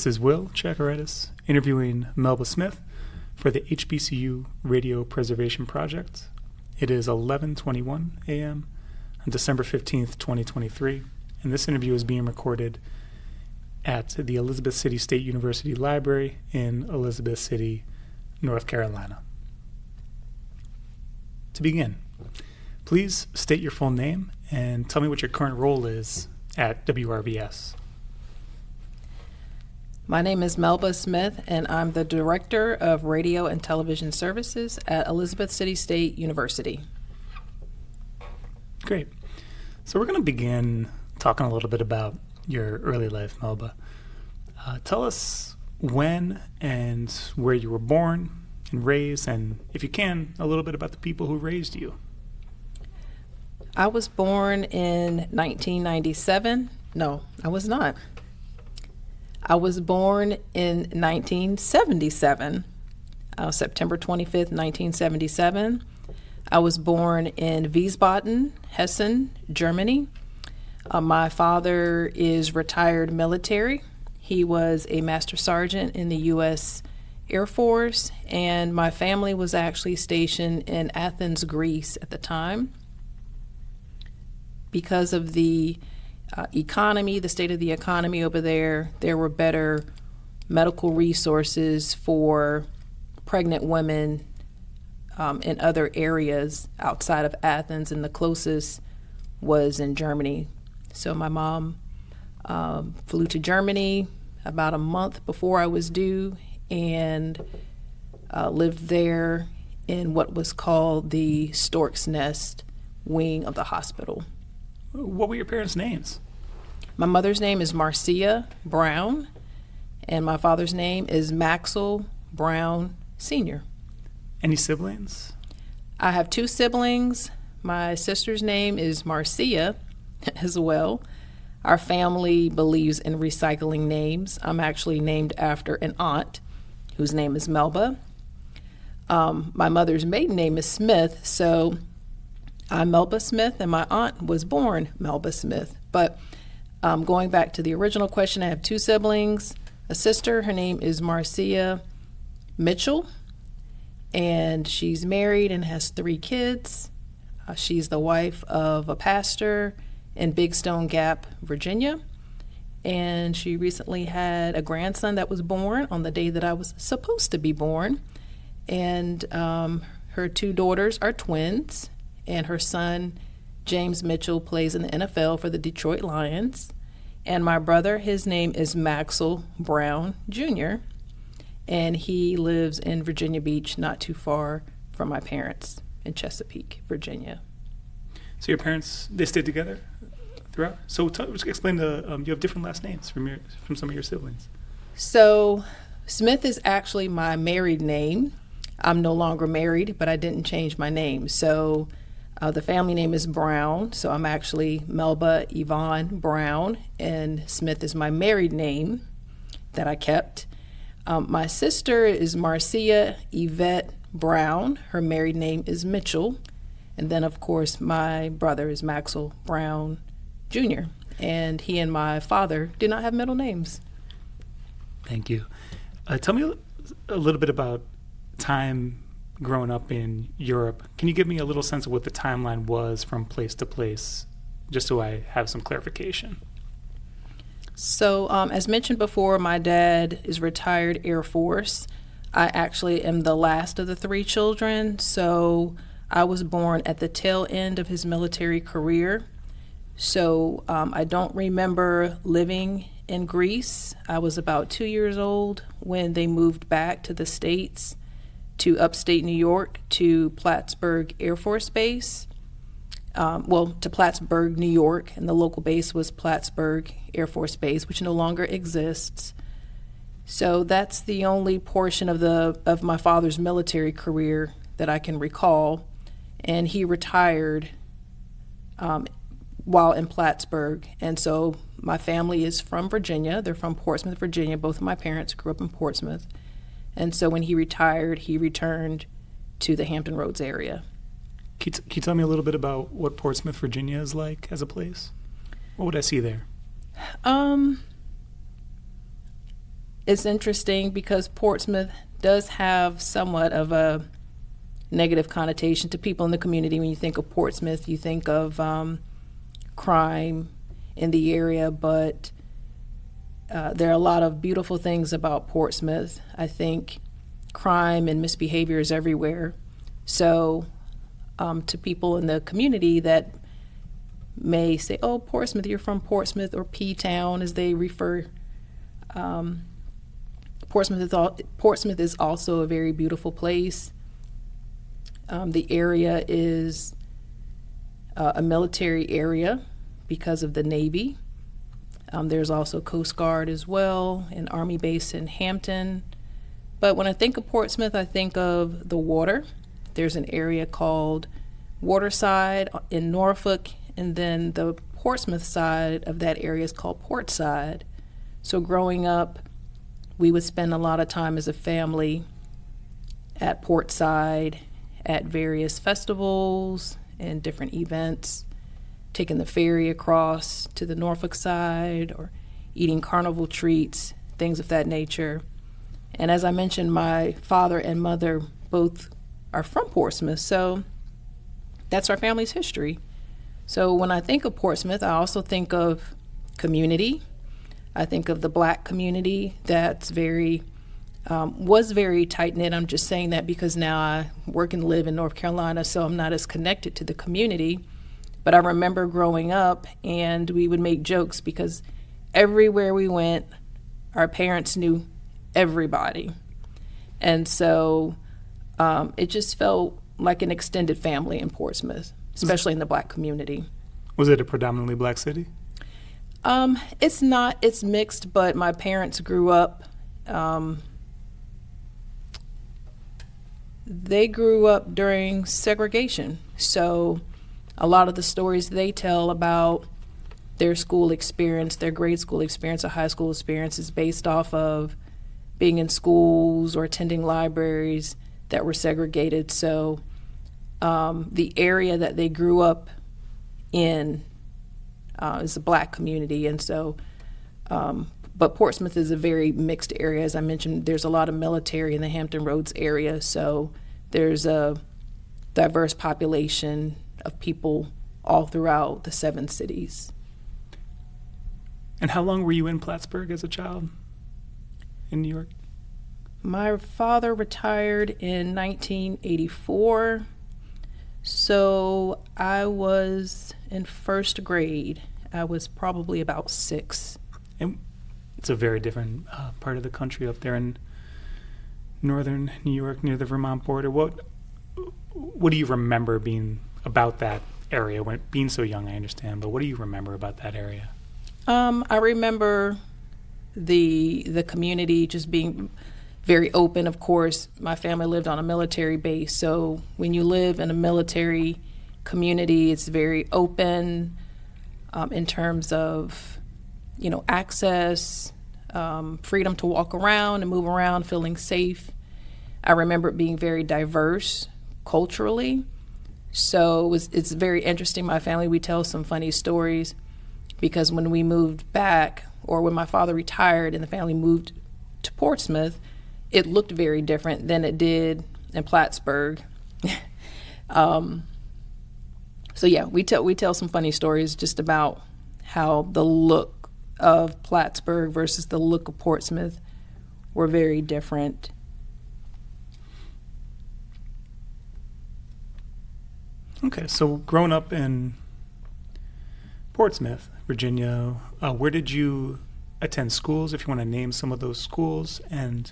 is Will Tchakirides interviewing Melba Smith for the HBCU Radio Preservation Project. It is 11:21 a.m. on December 15th, 2023, and this interview is being recorded at the Elizabeth City State University Library in Elizabeth City, North Carolina. To begin, please state your full name and tell me what your current role is at WRVS. My name is Melba Smith, and I'm the Director of Radio and Television Services at Elizabeth City State University. Great. So we're going to begin talking a little bit about your early life, Melba. Tell us when and where you were born and raised, and if you can, a little bit about the people who raised you. I was born in 1997. No, I was not. I was born in 1977, September 25th, 1977. I was born in Wiesbaden, Hesse, Germany. My father is retired military. He was a master sergeant in the U.S. Air Force, and my family was actually stationed in Athens, Greece at the time. Because of the economy, the state of the economy over there, there were better medical resources for pregnant women in other areas outside of Athens, and the closest was in Germany. So my mom flew to Germany about a month before I was due and lived there in what was called the Stork's Nest wing of the hospital. What were your parents' names? My mother's name is Marcia Brown, and my father's name is Maxwell Brown Sr. Any siblings? I have two siblings. My sister's name is Marcia as well. Our family believes in recycling names. I'm actually named after an aunt whose name is Melba. My mother's maiden name is Smith, so I'm Melba Smith, and my aunt was born Melba Smith. But going back to the original question, I have two siblings. A sister, her name is Marcia Mitchell, and she's married and has 3 kids. She's the wife of a pastor in Big Stone Gap, Virginia, and she recently had a grandson that was born on the day that I was supposed to be born. And her 2 daughters are twins, and her son, James Mitchell, plays in the NFL for the Detroit Lions. And my brother, his name is Maxwell Brown Jr., and he lives in Virginia Beach, not too far from my parents in Chesapeake, Virginia. So your parents, they stayed together throughout? So explain you have different last names from some of your siblings. So Smith is actually my married name. I'm no longer married, but I didn't change my name. So the family name is Brown, so I'm actually Melba Yvonne Brown, and Smith is my married name that I kept. My sister is Marcia Yvette Brown. Her married name is Mitchell. And then, of course, my brother is Maxwell Brown Jr., and he and my father do not have middle names. Thank you. Tell me a little bit about time growing up in Europe. Can you give me a little sense of what the timeline was from place to place, just so I have some clarification? So, as mentioned before, my dad is retired Air Force. I actually am the last of the 3 children, so I was born at the tail end of his military career. So I don't remember living in Greece. I was about 2 years old when they moved back to the States, to upstate New York, to Plattsburgh Air Force Base. To Plattsburgh, New York, and the local base was Plattsburgh Air Force Base, which no longer exists. So that's the only portion of my father's military career that I can recall, and he retired while in Plattsburgh. And so my family is from Virginia. They're from Portsmouth, Virginia. Both of my parents grew up in Portsmouth. And so when he retired, he returned to the Hampton Roads area. Can you tell me a little bit about what Portsmouth, Virginia is like as a place? What would I see there? It's interesting because Portsmouth does have somewhat of a negative connotation to people in the community. When you think of Portsmouth, you think of crime in the area, but there are a lot of beautiful things about Portsmouth. I think crime and misbehavior is everywhere. So to people in the community that may say, oh, Portsmouth, you're from Portsmouth, or P-Town as they refer. Portsmouth is also a very beautiful place. The area is a military area because of the Navy. There's also Coast Guard as well, an Army base in Hampton. But when I think of Portsmouth, I think of the water. There's an area called Waterside in Norfolk, and then the Portsmouth side of that area is called Portside. So growing up, we would spend a lot of time as a family at Portside at various festivals and different events, taking the ferry across to the Norfolk side or eating carnival treats, things of that nature. And as I mentioned, my father and mother both are from Portsmouth, so that's our family's history. So when I think of Portsmouth, I also think of community. I think of the Black community that's was very tight-knit. I'm just saying that because now I work and live in North Carolina, so I'm not as connected to the community. But I remember growing up, and we would make jokes because everywhere we went, our parents knew everybody. And so it just felt like an extended family in Portsmouth, especially in the Black community. Was it a predominantly Black city? It's not. It's mixed, but my parents grew up. They grew up during segregation. So a lot of the stories they tell about their school experience, their grade school experience, or high school experience is based off of being in schools or attending libraries that were segregated. So the area that they grew up in is a Black community. And so, but Portsmouth is a very mixed area. As I mentioned, there's a lot of military in the Hampton Roads area. So there's a diverse population of people all throughout the 7 cities. And how long were you in Plattsburgh as a child in New York? My father retired in 1984, so I was in first grade. I was probably about 6. And it's a very different part of the country up there in northern New York near the Vermont border. What do you remember being about that area? When being so young, I understand, but what do you remember about that area? I remember the community just being very open. Of course, my family lived on a military base, so when you live in a military community, it's very open in terms of, access, freedom to walk around and move around, feeling safe. I remember it being very diverse culturally, so it's very interesting. My family, we tell some funny stories because when we moved back, or when my father retired and the family moved to Portsmouth, it looked very different than it did in Plattsburgh. So yeah, we tell some funny stories just about how the look of Plattsburgh versus the look of Portsmouth were very different. Okay, so growing up in Portsmouth, Virginia, where did you attend schools, if you want to name some of those schools? And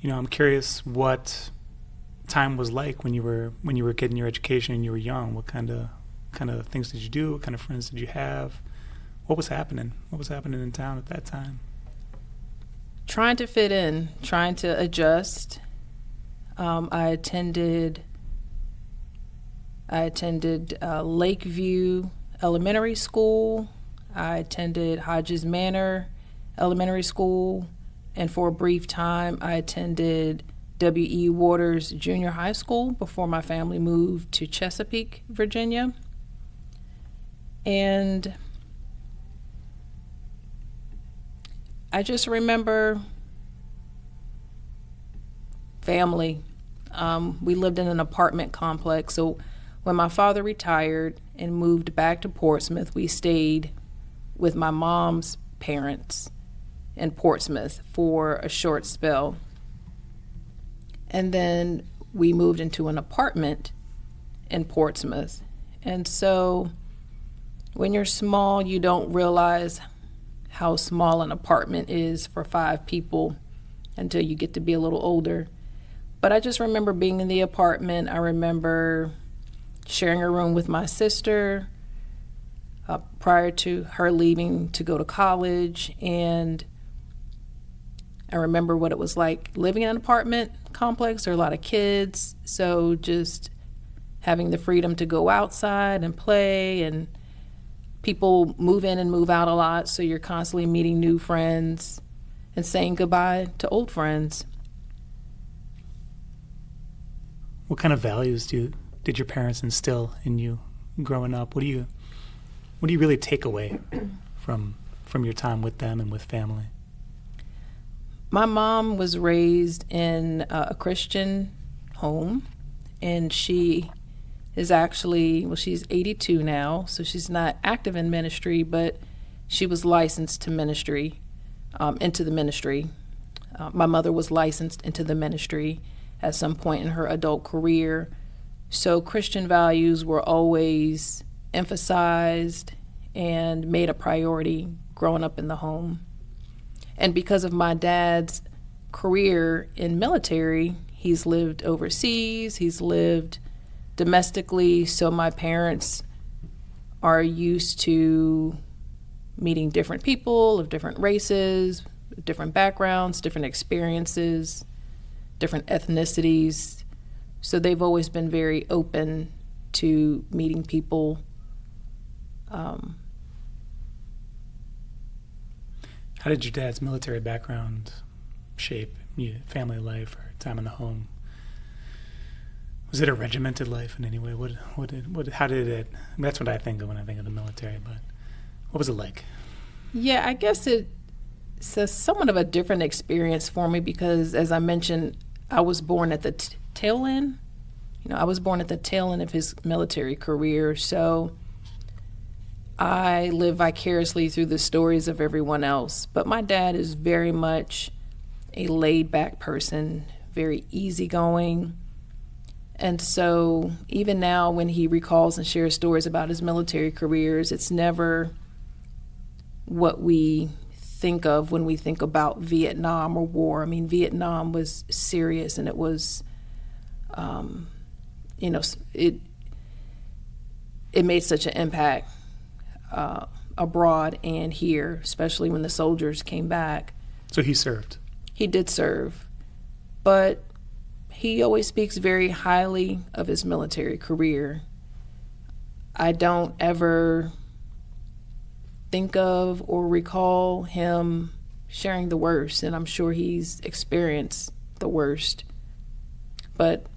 I'm curious what time was like when you were getting your education and you were young. What kind of things did you do? What kind of friends did you have? What was happening? What was happening in town at that time? Trying to fit in, trying to adjust. I attended Lakeview Elementary School. I attended Hodges Manor Elementary School, and for a brief time I attended W.E. Waters Junior High School before my family moved to Chesapeake, Virginia. And I just remember family. We lived in an apartment complex. So when my father retired and moved back to Portsmouth, we stayed with my mom's parents in Portsmouth for a short spell. And then we moved into an apartment in Portsmouth. And so when you're small, you don't realize how small an apartment is for 5 people until you get to be a little older. But I just remember being in the apartment. I remember sharing a room with my sister prior to her leaving to go to college. And I remember what it was like living in an apartment complex. There are a lot of kids. So just having the freedom to go outside and play, and people move in and move out a lot. So you're constantly meeting new friends and saying goodbye to old friends. What kind of values did your parents instill in you growing up? What do you really take away from your time with them and with family? My mom was raised in a Christian home, and she is actually, she's 82 now, so she's not active in ministry, but she was licensed to ministry, into the ministry. My mother was licensed into the ministry at some point in her adult career. So Christian values were always emphasized and made a priority growing up in the home. And because of my dad's career in military, he's lived overseas, he's lived domestically, so my parents are used to meeting different people of different races, different backgrounds, different experiences, different ethnicities. So they've always been very open to meeting people. How did your dad's military background shape your family life or time in the home? Was it a regimented life in any way? How did it? That's what I think of when I think of the military. But what was it like? Yeah, I guess it's somewhat of a different experience for me because, as I mentioned, I was born at the tail end. I was born at the tail end of his military career, so I live vicariously through the stories of everyone else. But my dad is very much a laid-back person, very easygoing. And so even now when he recalls and shares stories about his military careers, it's never what we think of when we think about Vietnam or war. I mean, Vietnam was serious, and it was, it made such an impact abroad and here, especially when the soldiers came back. So he served? He did serve, but he always speaks very highly of his military career. I don't ever think of or recall him sharing the worst, and I'm sure he's experienced the worst. But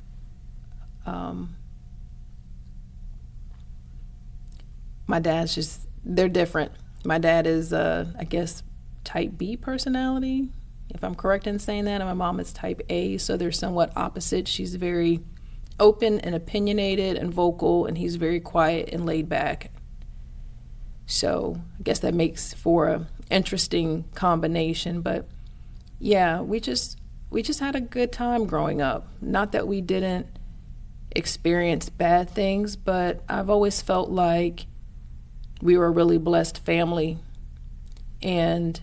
my dad's just, they're different. My dad is, I guess, type B personality, if I'm correct in saying that, and my mom is type A, so they're somewhat opposite. She's very open and opinionated and vocal, and he's very quiet and laid back. So I guess that makes for an interesting combination. But yeah, we just had a good time growing up. Not that we didn't experience bad things, but I've always felt like we were a really blessed family, and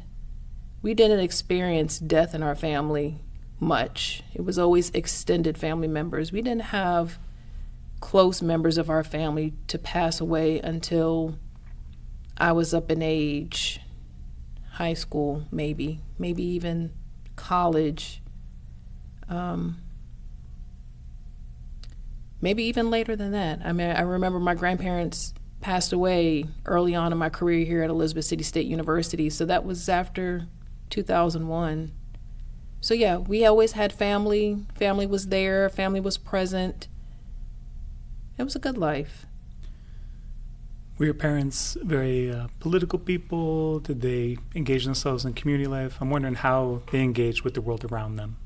we didn't experience death in our family much. It was always extended family members. We didn't have close members of our family to pass away until I was up in age, high school maybe even college, maybe even later than that. I mean, I remember my grandparents passed away early on in my career here at Elizabeth City State University, so that was after 2001. So yeah, we always had family. Family was there. Family was present. It was a good life. Were your parents very political people? Did they engage themselves in community life? I'm wondering how they engaged with the world around them.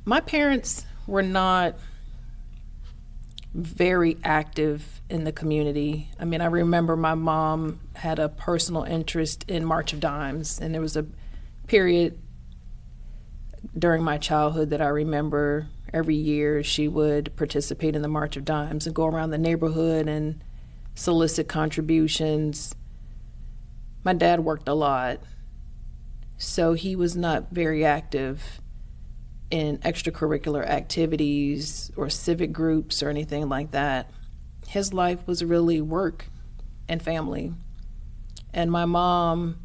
My parents were not very active in the community. I mean, I remember my mom had a personal interest in March of Dimes, and there was a period during my childhood that I remember every year she would participate in the March of Dimes and go around the neighborhood and solicit contributions. My dad worked a lot, so he was not very active in extracurricular activities or civic groups or anything like that. His life was really work and family. And my mom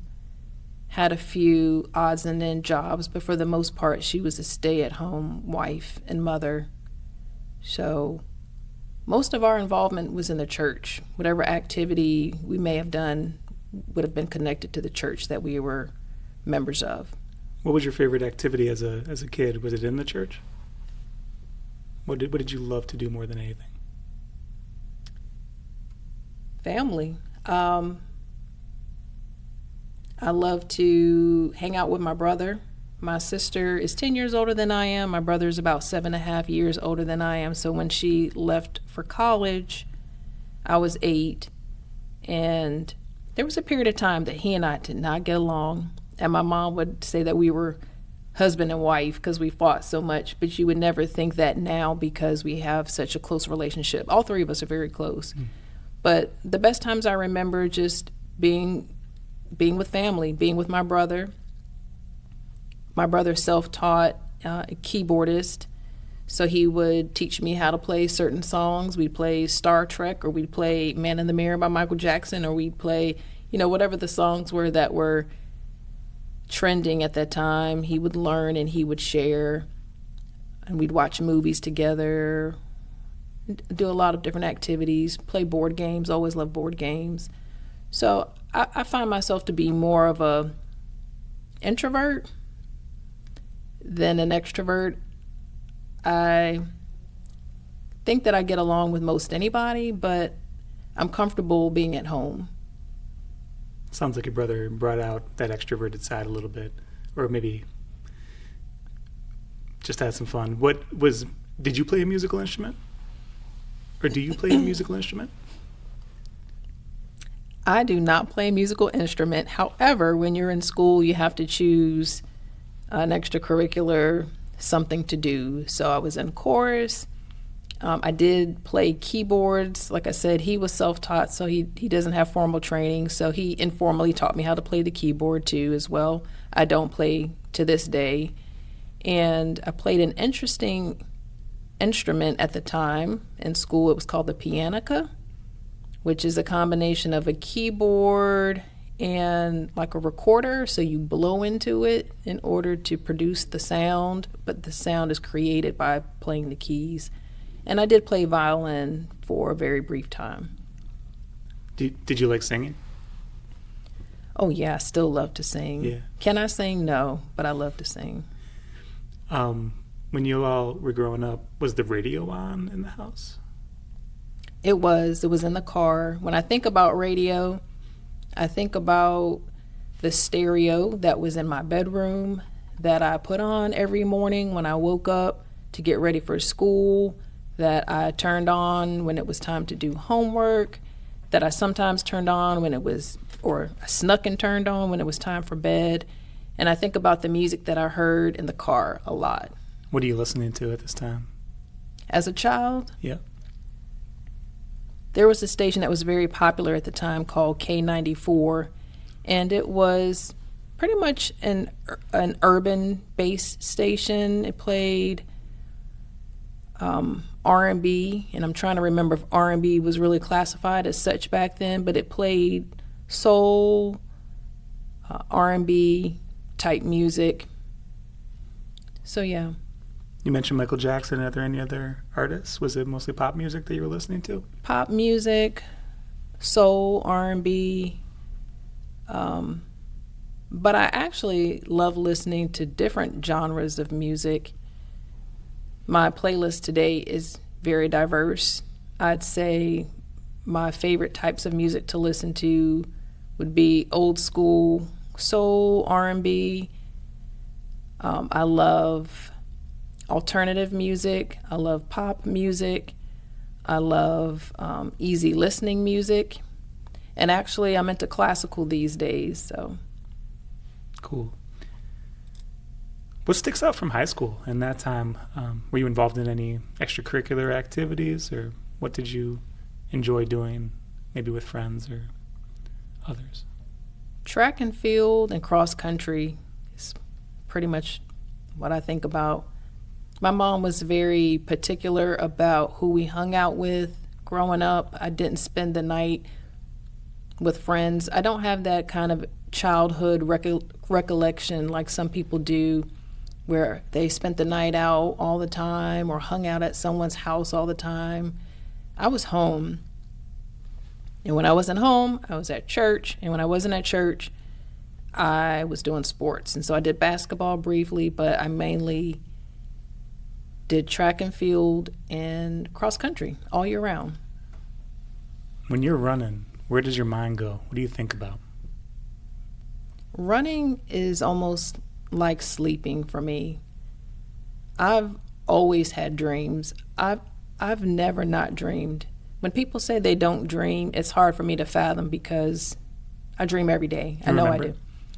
had a few odds and end jobs, but for the most part, she was a stay-at-home wife and mother. So most of our involvement was in the church. Whatever activity we may have done would have been connected to the church that we were members of. What was your favorite activity as a kid? Was it in the church? What did you love to do more than anything? Family. I love to hang out with my brother. My sister is 10 years older than I am. My brother is about 7.5 years older than I am. So when she left for college, I was 8. And there was a period of time that he and I did not get along. And my mom would say that we were husband and wife because we fought so much. But you would never think that now because we have such a close relationship. All three of us are very close. But the best times I remember just being with family, being with my brother. My brother's self-taught keyboardist, so he would teach me how to play certain songs. We'd play Star Trek, or we'd play Man in the Mirror by Michael Jackson, or we'd play, whatever the songs were that were trending at that time. He would learn and he would share, and we'd watch movies together, do a lot of different activities, play board games, always loved board games. So I find myself to be more of a introvert than an extrovert. I think that I get along with most anybody, but I'm comfortable being at home. Sounds like your brother brought out that extroverted side a little bit, or maybe just had some fun. Did you play a musical instrument? Or do you play a musical instrument? I do not play a musical instrument. However, when you're in school, you have to choose an extracurricular something to do. So I was in chorus. I did play keyboards. Like I said, he was self-taught, so he doesn't have formal training. So he informally taught me how to play the keyboard too as well. I don't play to this day. And I played an interesting instrument at the time in school. It was called the pianica, which is a combination of a keyboard and like a recorder. So you blow into it in order to produce the sound, but the sound is created by playing the keys. And I did play violin for a very brief time. Did you like singing? Oh yeah, I still love to sing. Yeah. Can I sing? No, but I love to sing. When you all were growing up, was the radio on in the house? It was in the car. When I think about radio, I think about the stereo that was in my bedroom that I put on every morning when I woke up to get ready for school, that I turned on when it was time to do homework, that I sometimes turned on when it was, or I snuck and turned on when it was time for bed. And I think about the music that I heard in the car a lot. What are you listening to at this time? As a child? Yeah. There was a station that was very popular at the time called K94, and it was pretty much an urban-based station. It played R&B, and I'm trying to remember if R&B was really classified as such back then, but it played soul, R&B type music. So yeah. You mentioned Michael Jackson. Are there any other artists? Was it mostly pop music that you were listening to? Pop music, soul, R&B. But I actually love listening to different genres of music. My playlist today is very diverse. I'd say my favorite types of music to listen to would be old school soul, R&B. I love alternative music. I love pop music. I love easy listening music. And actually, I'm into classical these days. So, cool. What sticks out from high school in that time? Were you involved in any extracurricular activities, or what did you enjoy doing, maybe with friends or others? Track and field and cross country is pretty much what I think about. My mom was very particular about who we hung out with growing up. I didn't spend the night with friends. I don't have that kind of childhood recollection like some people do, where they spent the night out all the time or hung out at someone's house all the time. I was home. And when I wasn't home, I was at church. And when I wasn't at church, I was doing sports. And so I did basketball briefly, but I mainly did track and field and cross country all year round. When you're running, where does your mind go? What do you think about? Running is almost like sleeping for me. I've always had dreams. I've never not dreamed. When people say they don't dream, it's hard for me to fathom because I dream every day. I know I do.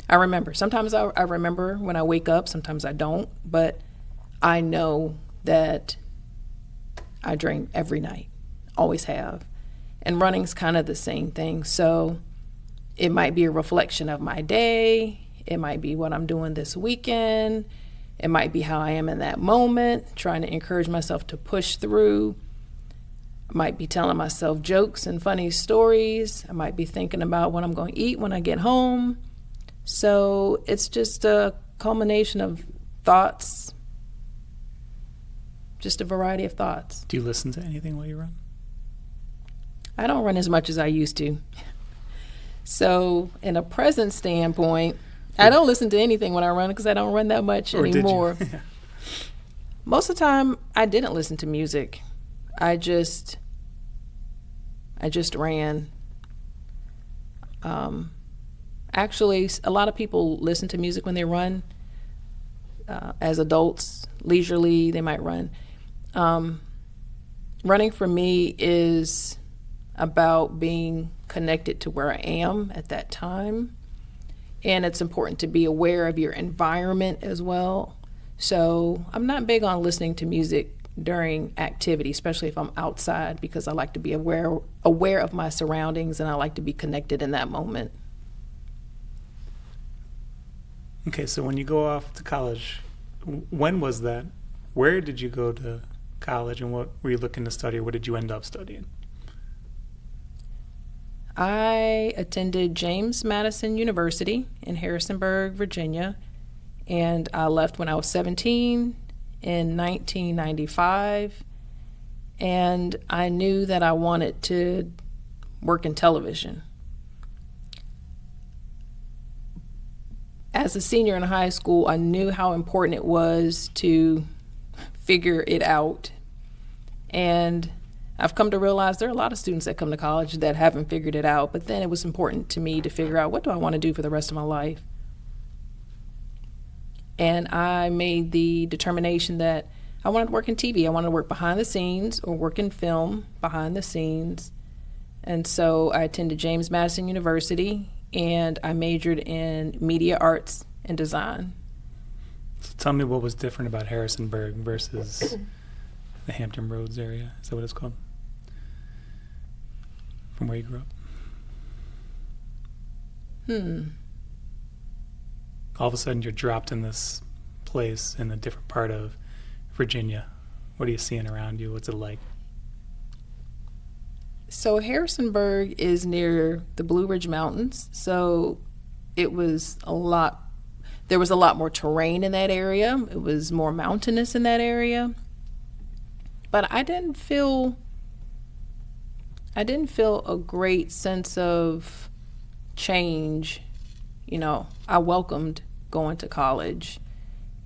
I remember. Sometimes I remember when I wake up, sometimes I don't, but I know that I dream every night, always have. And running's kind of the same thing. So it might be a reflection of my day. It might be what I'm doing this weekend. It might be how I am in that moment, trying to encourage myself to push through. I might be telling myself jokes and funny stories. I might be thinking about what I'm going to eat when I get home. So it's just a culmination of thoughts, just a variety of thoughts. Do you listen to anything while you run? I don't run as much as I used to. So in a present standpoint, I don't listen to anything when I run because I don't run that much anymore. Did you? Most of the time, I didn't listen to music. I just ran. Actually, a lot of people listen to music when they run. As adults, leisurely, they might run. Running for me is about being connected to where I am at that time. And it's important to be aware of your environment as well. So I'm not big on listening to music during activity, especially if I'm outside, because I like to be aware of my surroundings and I like to be connected in that moment. Okay, so when you go off to college, when was that? Where did you go to college, and what were you looking to study, or what did you end up studying? I attended James Madison University in Harrisonburg, Virginia, and I left when I was 17 in 1995, and I knew that I wanted to work in television. As a senior in high school, I knew how important it was to figure it out, and I've come to realize there are a lot of students that come to college that haven't figured it out, but then it was important to me to figure out, what do I want to do for the rest of my life? And I made the determination that I wanted to work in TV. I wanted to work behind the scenes or work in film behind the scenes. And so I attended James Madison University, and I majored in media arts and design. So tell me what was different about Harrisonburg versus the Hampton Roads area. Is that what it's called? From where you grew up? All of a sudden you're dropped in this place in a different part of Virginia. What are you seeing around you? What's it like? So Harrisonburg is near the Blue Ridge Mountains, so there was a lot more terrain in that area. It was more mountainous in that area. But I didn't feel a great sense of change. You know, I welcomed going to college.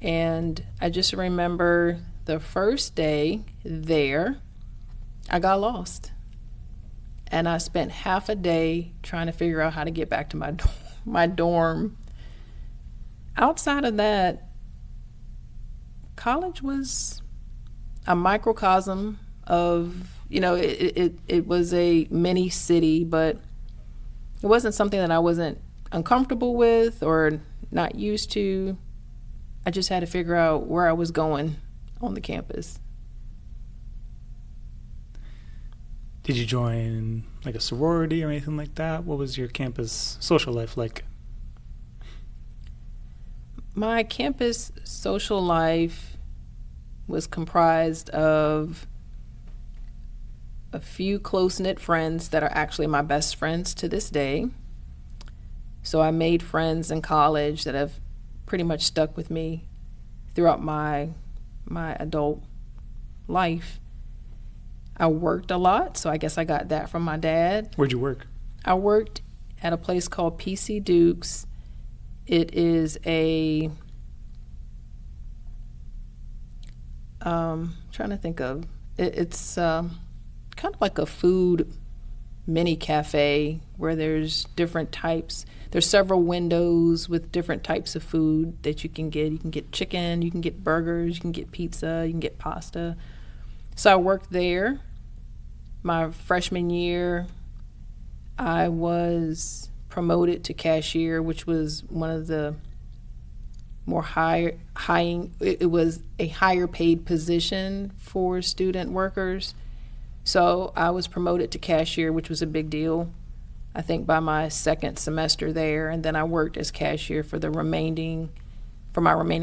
And I just remember the first day there, I got lost. And I spent half a day trying to figure out how to get back to my dorm. Outside of that, college was a microcosm of, it was a mini city, but it wasn't something that I wasn't uncomfortable with or not used to. I just had to figure out where I was going on the campus. Did you join like a sorority or anything like that? What was your campus social life like? My campus social life was comprised of a few close-knit friends that are actually my best friends to this day. So I made friends in college that have pretty much stuck with me throughout my adult life. I worked a lot, so I guess I got that from my dad. Where'd you work? I worked at a place called PC Dukes. It is trying to think of, it's kind of like a food mini cafe where there's different types. There's several windows with different types of food that you can get. You can get chicken, you can get burgers, you can get pizza, you can get pasta. So I worked there. My freshman year, I was promoted to cashier, which was one of the more it was a higher paid position for student workers. So I was promoted to cashier, which was a big deal, I think, by my second semester there. And then I worked as cashier for my remaining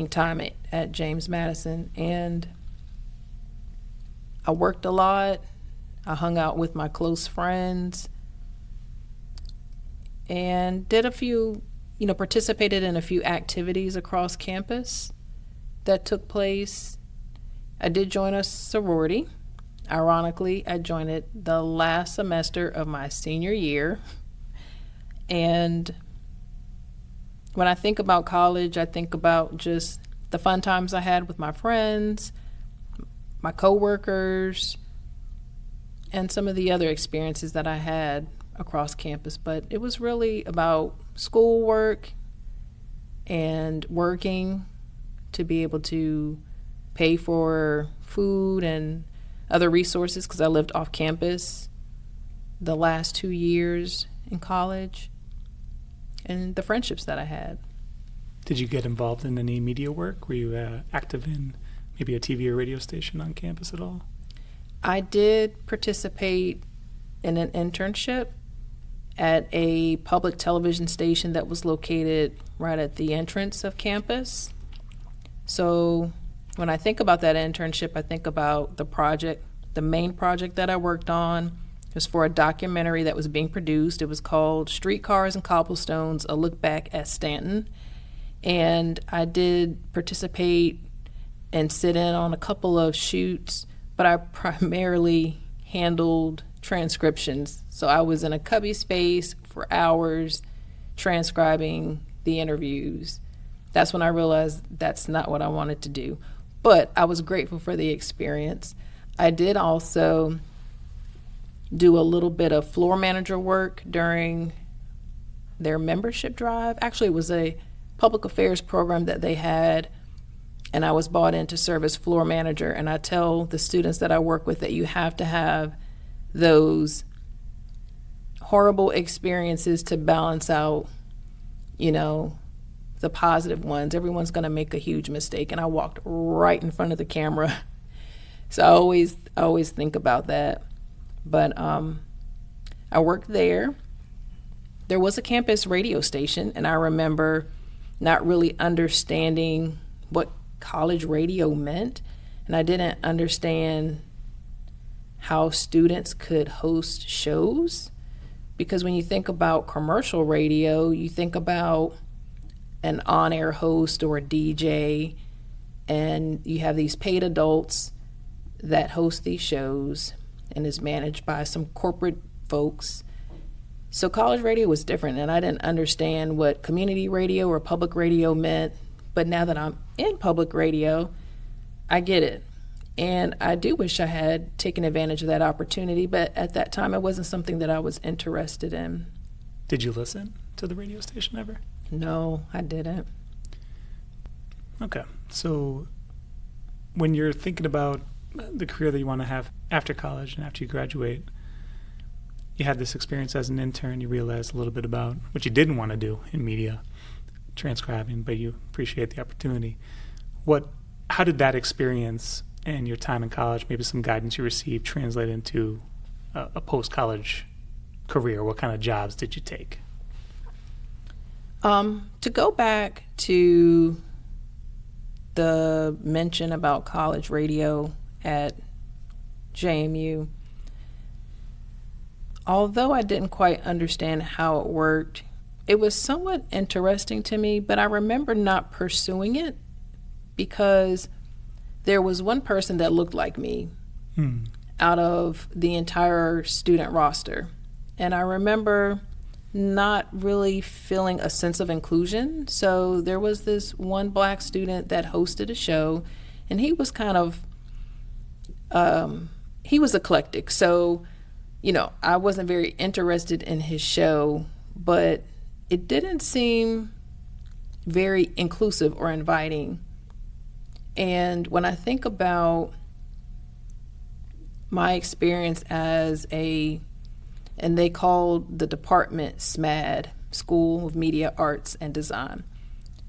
time at James Madison. And I worked a lot. I hung out with my close friends and did participated in a few activities across campus that took place. I did join a sorority. Ironically, I joined it the last semester of my senior year. And when I think about college, I think about just the fun times I had with my friends, my coworkers, and some of the other experiences that I had across campus. But it was really about schoolwork and working to be able to pay for food and other resources, because I lived off campus the last 2 years in college, and the friendships that I had. Did you get involved in any media work? Were you active in maybe a TV or radio station on campus at all? I did participate in an internship at a public television station that was located right at the entrance of campus. So when I think about that internship, I think about the main project that I worked on. It was for a documentary that was being produced. It was called Streetcars and Cobblestones, A Look Back at Stanton. And I did participate and sit in on a couple of shoots, but I primarily handled transcriptions. So I was in a cubby space for hours transcribing the interviews. That's when I realized that's not what I wanted to do. But I was grateful for the experience. I did also do a little bit of floor manager work during their membership drive. Actually, it was a public affairs program that they had, and I was brought in to serve as floor manager. And I tell the students that I work with that you have to have those horrible experiences to balance out, the positive ones. Everyone's going to make a huge mistake, and I walked right in front of the camera. So I always think about that. But I worked there. There was a campus radio station, and I remember not really understanding what college radio meant, and I didn't understand how students could host shows, because when you think about commercial radio, you think about an on-air host or a DJ, and you have these paid adults that host these shows and is managed by some corporate folks. So college radio was different, and I didn't understand what community radio or public radio meant. But now that I'm in public radio, I get it. And I do wish I had taken advantage of that opportunity, but at that time it wasn't something that I was interested in. Did you listen to the radio station ever? No, I didn't. Okay. So When you're thinking about the career that you want to have after college and after you graduate, you had this experience as an intern. You realized a little bit about what you didn't want to do in media, transcribing, but you appreciate the opportunity. How did that experience and your time in college, maybe some guidance you received, translate into a post-college career? What kind of jobs did you take? To go back to the mention about college radio at JMU, although I didn't quite understand how it worked, it was somewhat interesting to me, but I remember not pursuing it because there was one person that looked like me out of the entire student roster. And I remember not really feeling a sense of inclusion. So there was this one black student that hosted a show, and he was kind of, he was eclectic. So, I wasn't very interested in his show, but it didn't seem very inclusive or inviting. And when I think about my experience as and they called the department SMAD, School of Media Arts and Design.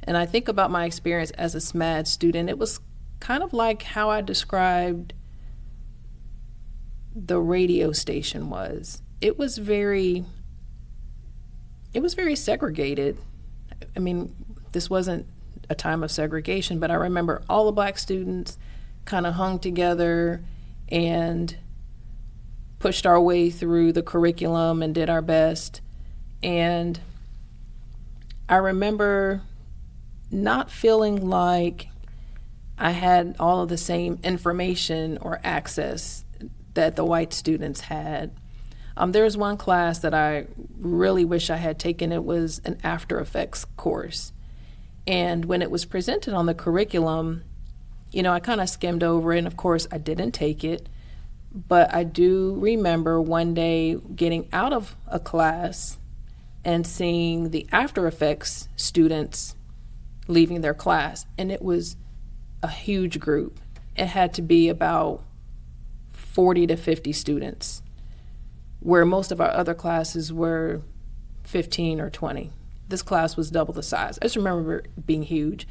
And I think about my experience as a SMAD student, it was kind of like how I described the radio station was. It was very segregated. I mean, this wasn't a time of segregation, but I remember all the black students kind of hung together and pushed our way through the curriculum and did our best. And I remember not feeling like I had all of the same information or access that the white students had. There's one class that I really wish I had taken. It was an After Effects course. And when it was presented on the curriculum, I kind of skimmed over it, and of course I didn't take it. But I do remember one day getting out of a class and seeing the After Effects students leaving their class. And it was a huge group. It had to be about 40 to 50 students, where most of our other classes were 15 or 20. This class was double the size. I just remember it being huge.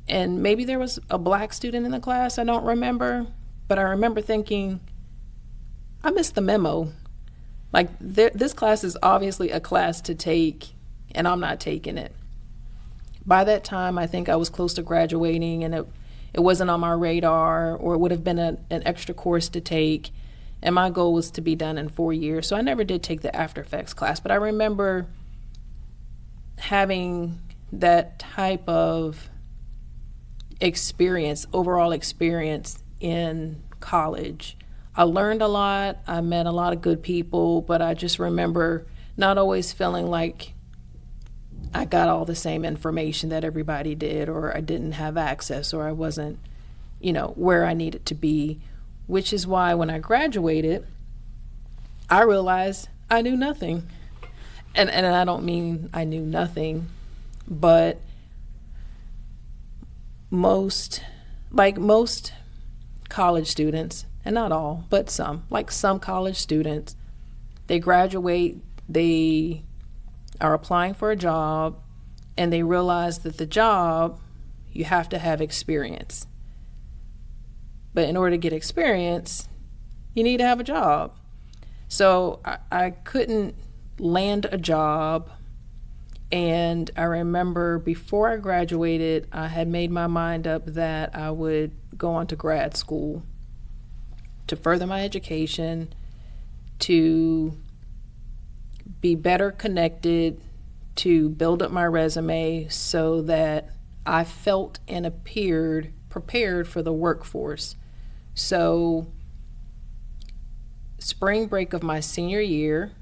And maybe there was a black student in the class, I don't remember. But I remember thinking, I missed the memo. Like, this class is obviously a class to take, and I'm not taking it. By that time, I think I was close to graduating, and it wasn't on my radar, or it would have been an extra course to take. And my goal was to be done in 4 years. So I never did take the After Effects class. But I remember having that type of overall experience in college. I learned a lot. I met a lot of good people, but I just remember not always feeling like I got all the same information that everybody did, or I didn't have access, or I wasn't, where I needed to be, which is why when I graduated, I realized I knew nothing. And I don't mean I knew nothing, but most college students, and not all, but some college students, they graduate, they are applying for a job, and they realize that the job, you have to have experience. But in order to get experience, you need to have a job. So I couldn't land a job. And I remember before I graduated, I had made my mind up that I would go on to grad school to further my education, to be better connected, to build up my resume so that I felt and appeared prepared for the workforce. So spring break of my senior year,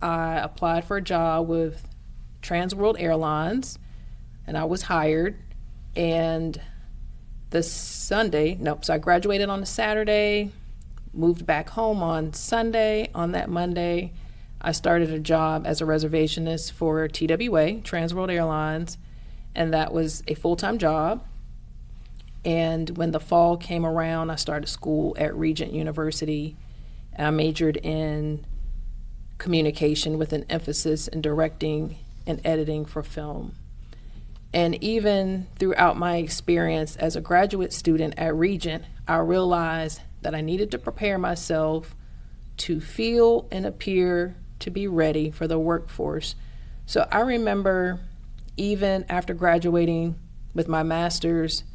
I applied for a job with Transworld Airlines, and I was hired. And so I graduated on a Saturday, moved back home on Sunday. On that Monday, I started a job as a reservationist for TWA, Transworld Airlines, and that was a full-time job. And when the fall came around, I started school at Regent University. I majored in communication with an emphasis in directing and editing for film. And even throughout my experience as a graduate student at Regent, I realized that I needed to prepare myself to feel and appear to be ready for the workforce. So I remember even after graduating with my master's,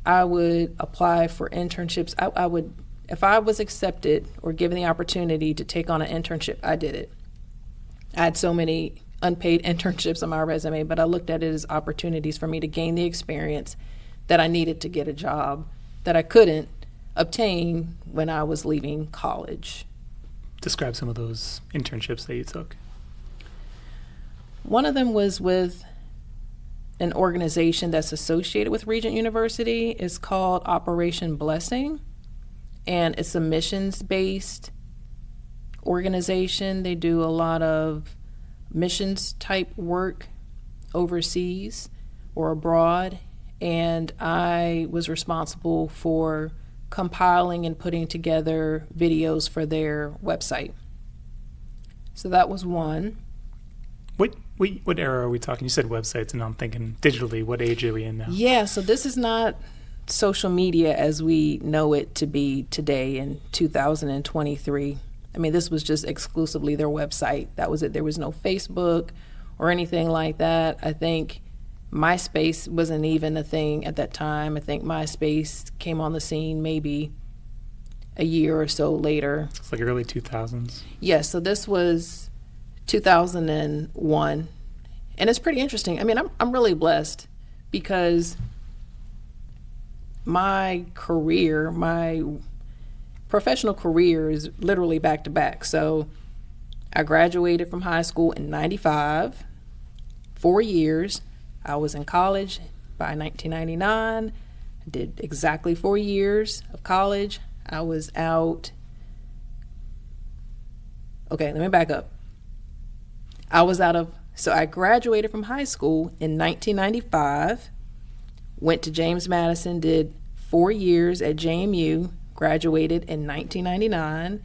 I would apply for internships. I would, if I was accepted or given the opportunity to take on an internship, I did it. I had so many unpaid internships on my resume, but I looked at it as opportunities for me to gain the experience that I needed to get a job that I couldn't obtain when I was leaving college. Describe some of those internships that you took. One of them was with an organization that's associated with Regent University. It's called Operation Blessing, and it's a missions-based organization. They do a lot of missions type work overseas or abroad, and I was responsible for compiling and putting together videos for their website. So that was one. What era are we talking? You said websites, and I'm thinking digitally. What age are we in now? Yeah, so this is not social media as we know it to be today in 2023. I mean, this was just exclusively their website. That was it. There was no Facebook or anything like that. I think MySpace wasn't even a thing at that time. I think MySpace came on the scene maybe a year or so later. It's like early 2000s. Yes, so this was 2001. And it's pretty interesting. I mean, I'm really blessed because my career, my professional career is literally back to back. So I graduated from high school in 95, 4 years. I was in college by 1999. I did exactly 4 years of college. I was out. Okay, let me back up. So I graduated from high school in 1995, went to James Madison, did 4 years at JMU, graduated in 1999,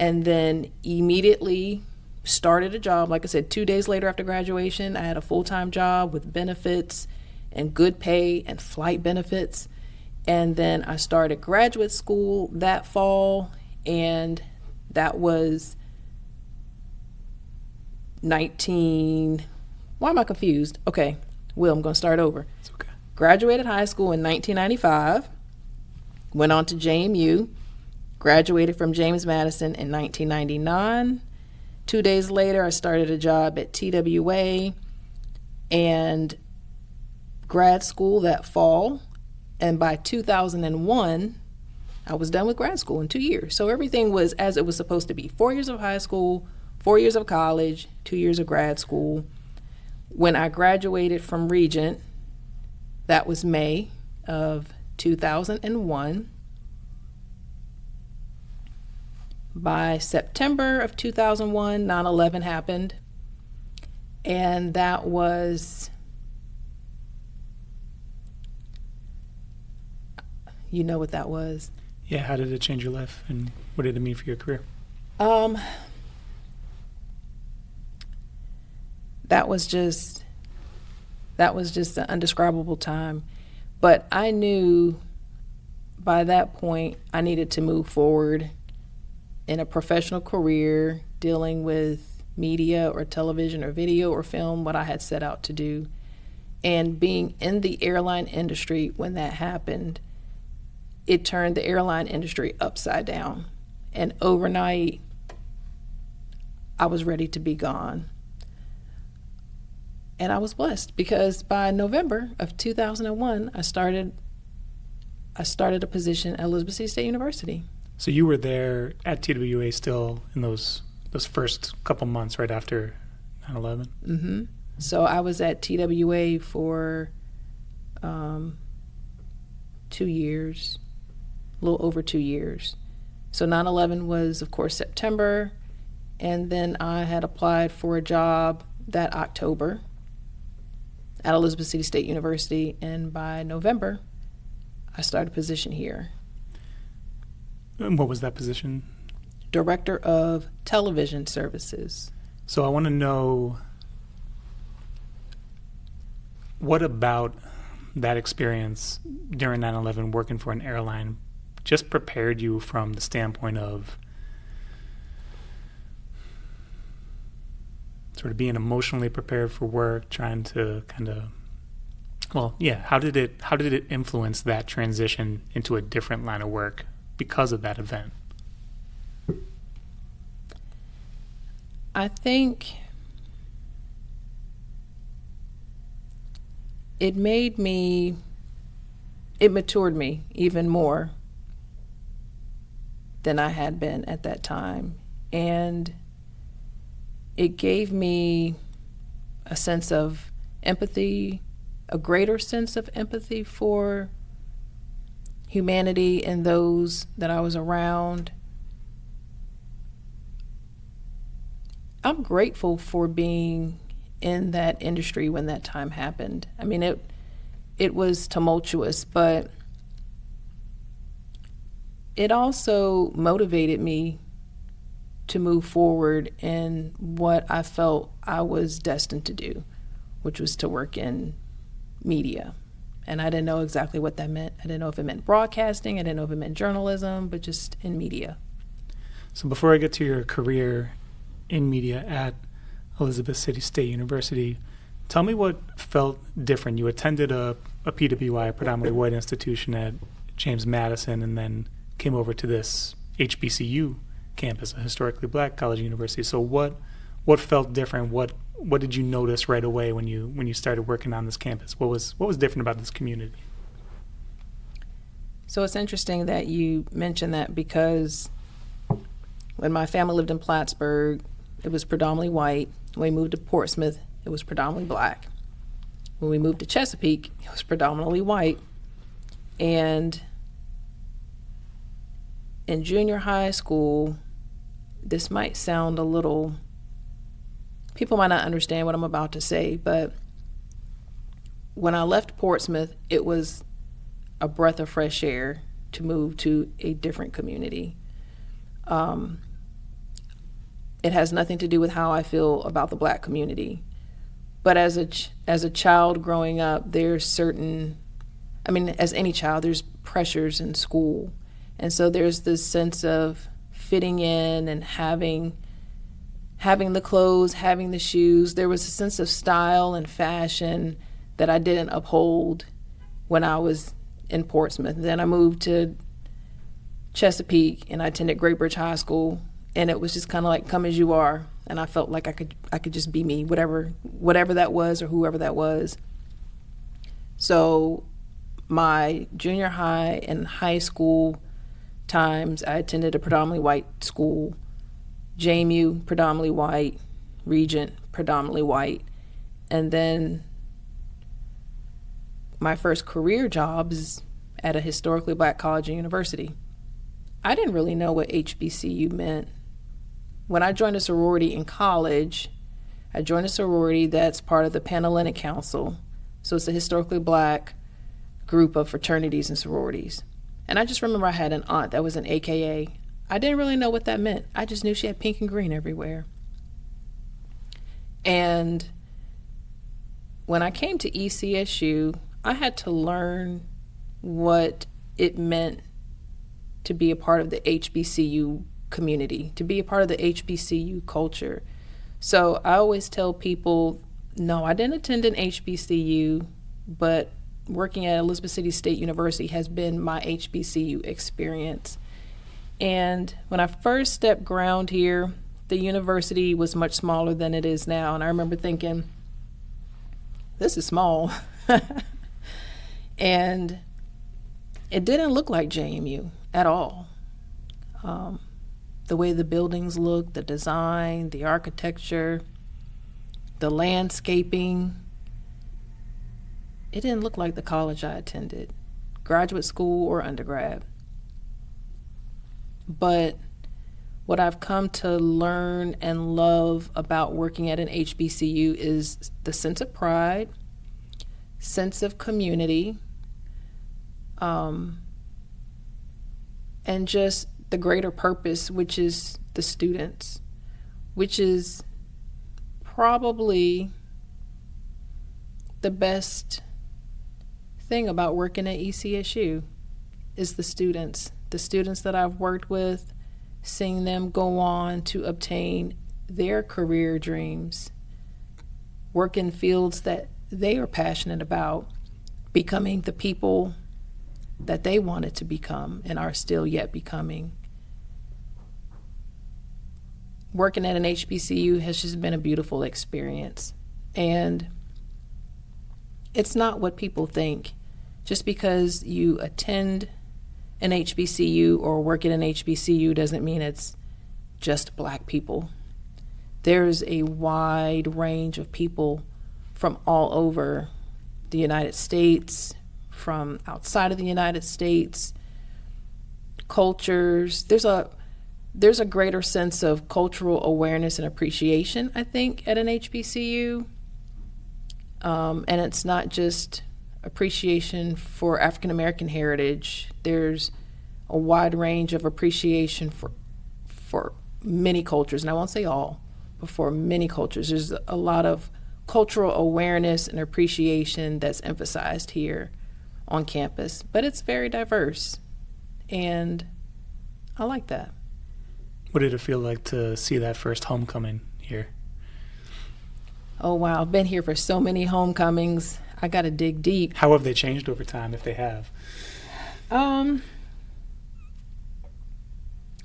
and then immediately started a job. Like I said, 2 days later after graduation, I had a full-time job with benefits and good pay and flight benefits. And then I started graduate school that fall, and that was why am I confused? Okay, Will, I'm going to start over. It's okay. Graduated high school in 1995, went on to JMU, graduated from James Madison in 1999. 2 days later, I started a job at TWA and grad school that fall. And by 2001, I was done with grad school in 2 years. So everything was as it was supposed to be. 4 years of high school, 4 years of college, 2 years of grad school. When I graduated from Regent, that was May of 2001. By September of 2001, 9/11 happened. And that was, you know what that was. Yeah, how did it change your life, and what did it mean for your career? That was just an indescribable time. But I knew by that point I needed to move forward in a professional career dealing with media or television or video or film, what I had set out to do. And being in the airline industry when that happened, it turned the airline industry upside down. And overnight, I was ready to be gone. And I was blessed because by November of 2001, I started a position at Elizabeth City State University. So you were there at TWA still in those first couple months right after 9/11? Mm-hmm. So I was at TWA for 2 years, a little over 2 years. So 9/11 was, of course, September, and then I had applied for a job that October at Elizabeth City State University, and by November, I started a position here. And what was that position? Director of Television Services. So I want to know, what about that experience during 9/11 working for an airline just prepared you from the standpoint of sort of being emotionally prepared for work, trying to kind of, how did it influence that transition into a different line of work because of that event? I think it matured me even more than I had been at that time. And it gave me a sense of empathy, a greater sense of empathy for humanity and those that I was around. I'm grateful for being in that industry when that time happened. I mean, it was tumultuous, but it also motivated me to move forward in what I felt I was destined to do, which was to work in media. And I didn't know exactly what that meant. I didn't know if it meant broadcasting, I didn't know if it meant journalism, but just in media. So before I get to your career in media at Elizabeth City State University, tell me what felt different. You attended a PWI, a predominantly white institution at James Madison, and then came over to this HBCU campus, a historically black college university. So what felt different? What did you notice right away when you started working on this campus? What was different about this community? So it's interesting that you mentioned that, because when my family lived in Plattsburgh, it was predominantly white. When we moved to Portsmouth, it was predominantly black. When we moved to Chesapeake, it was predominantly white. And in junior high school, this might sound a little, people might not understand what I'm about to say, but when I left Portsmouth, it was a breath of fresh air to move to a different community. It has nothing to do with how I feel about the black community. But as a child growing up, there's certain, I mean, as any child, there's pressures in school. And so there's this sense of fitting in and having the clothes, having the shoes. There was a sense of style and fashion that I didn't uphold when I was in Portsmouth. Then I moved to Chesapeake and I attended Great Bridge High School, and it was just kind of like come as you are. And I felt like I could just be me, whatever that was or whoever that was. So my junior high and high school times, I attended a predominantly white school. JMU, predominantly white. Regent, predominantly white. And then my first career job is at a historically black college and university. I didn't really know what HBCU meant. When I joined a sorority in college, I joined a sorority that's part of the Panhellenic Council. So it's a historically black group of fraternities and sororities. And I just remember I had an aunt that was an AKA. I didn't really know what that meant. I just knew she had pink and green everywhere. And when I came to ECSU, I had to learn what it meant to be a part of the HBCU community, to be a part of the HBCU culture. So I always tell people, no, I didn't attend an HBCU, but working at Elizabeth City State University has been my HBCU experience. And when I first stepped ground here, the university was much smaller than it is now. And I remember thinking, this is small. And it didn't look like JMU at all. The way the buildings looked, the design, the architecture, the landscaping, it didn't look like the college I attended, graduate school or undergrad. But what I've come to learn and love about working at an HBCU is the sense of pride, sense of community, and just the greater purpose, which is the students, which is probably the best thing about working at ECSU is the students that I've worked with, seeing them go on to obtain their career dreams, work in fields that they are passionate about, becoming the people that they wanted to become and are still yet becoming. Working at an HBCU has just been a beautiful experience. And it's not what people think. Just because you attend an HBCU or work at an HBCU doesn't mean it's just Black people. There's a wide range of people from all over the United States, from outside of the United States, cultures. There's a greater sense of cultural awareness and appreciation, I think, at an HBCU. And it's not just appreciation for African American heritage. There's a wide range of appreciation for many cultures, and I won't say all, but for many cultures. There's a lot of cultural awareness and appreciation that's emphasized here on campus, but it's very diverse, and I like that. What did it feel like to see that first homecoming here? Oh, wow. I've been here for so many homecomings. I got to dig deep. How have they changed over time, if they have?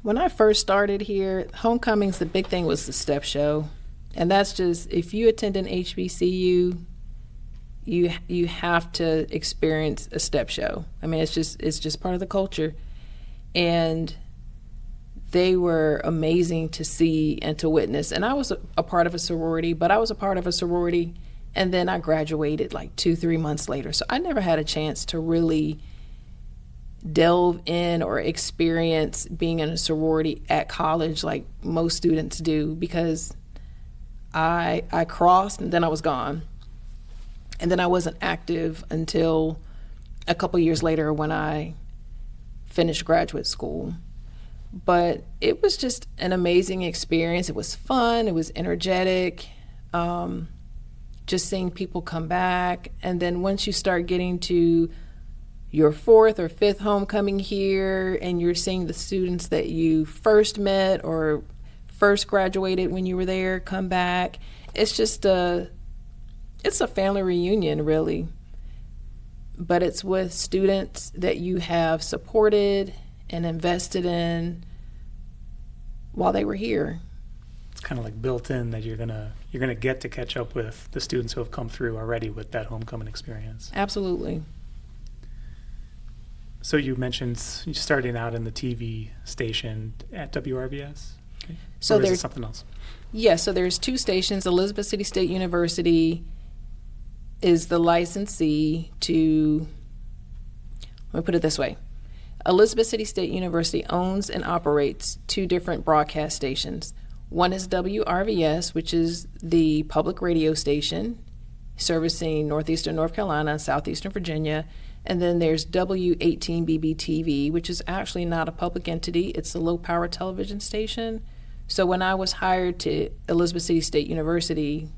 When I first started here, homecomings, the big thing was the step show. And that's just, if you attend an HBCU, you have to experience a step show. I mean, it's just part of the culture. And they were amazing to see and to witness. And I was a part of a sorority, but I was a part of a sorority, and then I graduated like 2-3 months later. So I never had a chance to really delve in or experience being in a sorority at college like most students do, because I crossed and then I was gone. And then I wasn't active until a couple years later when I finished graduate school. But it was just an amazing experience. It was fun. It was energetic. Just seeing people come back. And then once you start getting to your 4th or 5th homecoming here, and you're seeing the students that you first met or first graduated when you were there come back, it's just it's a family reunion, really. But it's with students that you have supported and invested in while they were here. It's kind of like built in that you're gonna get to catch up with the students who have come through already with that homecoming experience. Absolutely. So you mentioned starting out in the TV station at WRVS. Okay. So or is it there's something else? Yeah, so there's 2 stations. Elizabeth City State University is the licensee to, let me put it this way. Elizabeth City State University owns and operates 2 different broadcast stations. One is WRVS, which is the public radio station servicing northeastern North Carolina and southeastern Virginia. And then there's W18BB-TV, which is actually not a public entity. It's a low-power television station. So when I was hired to Elizabeth City State University,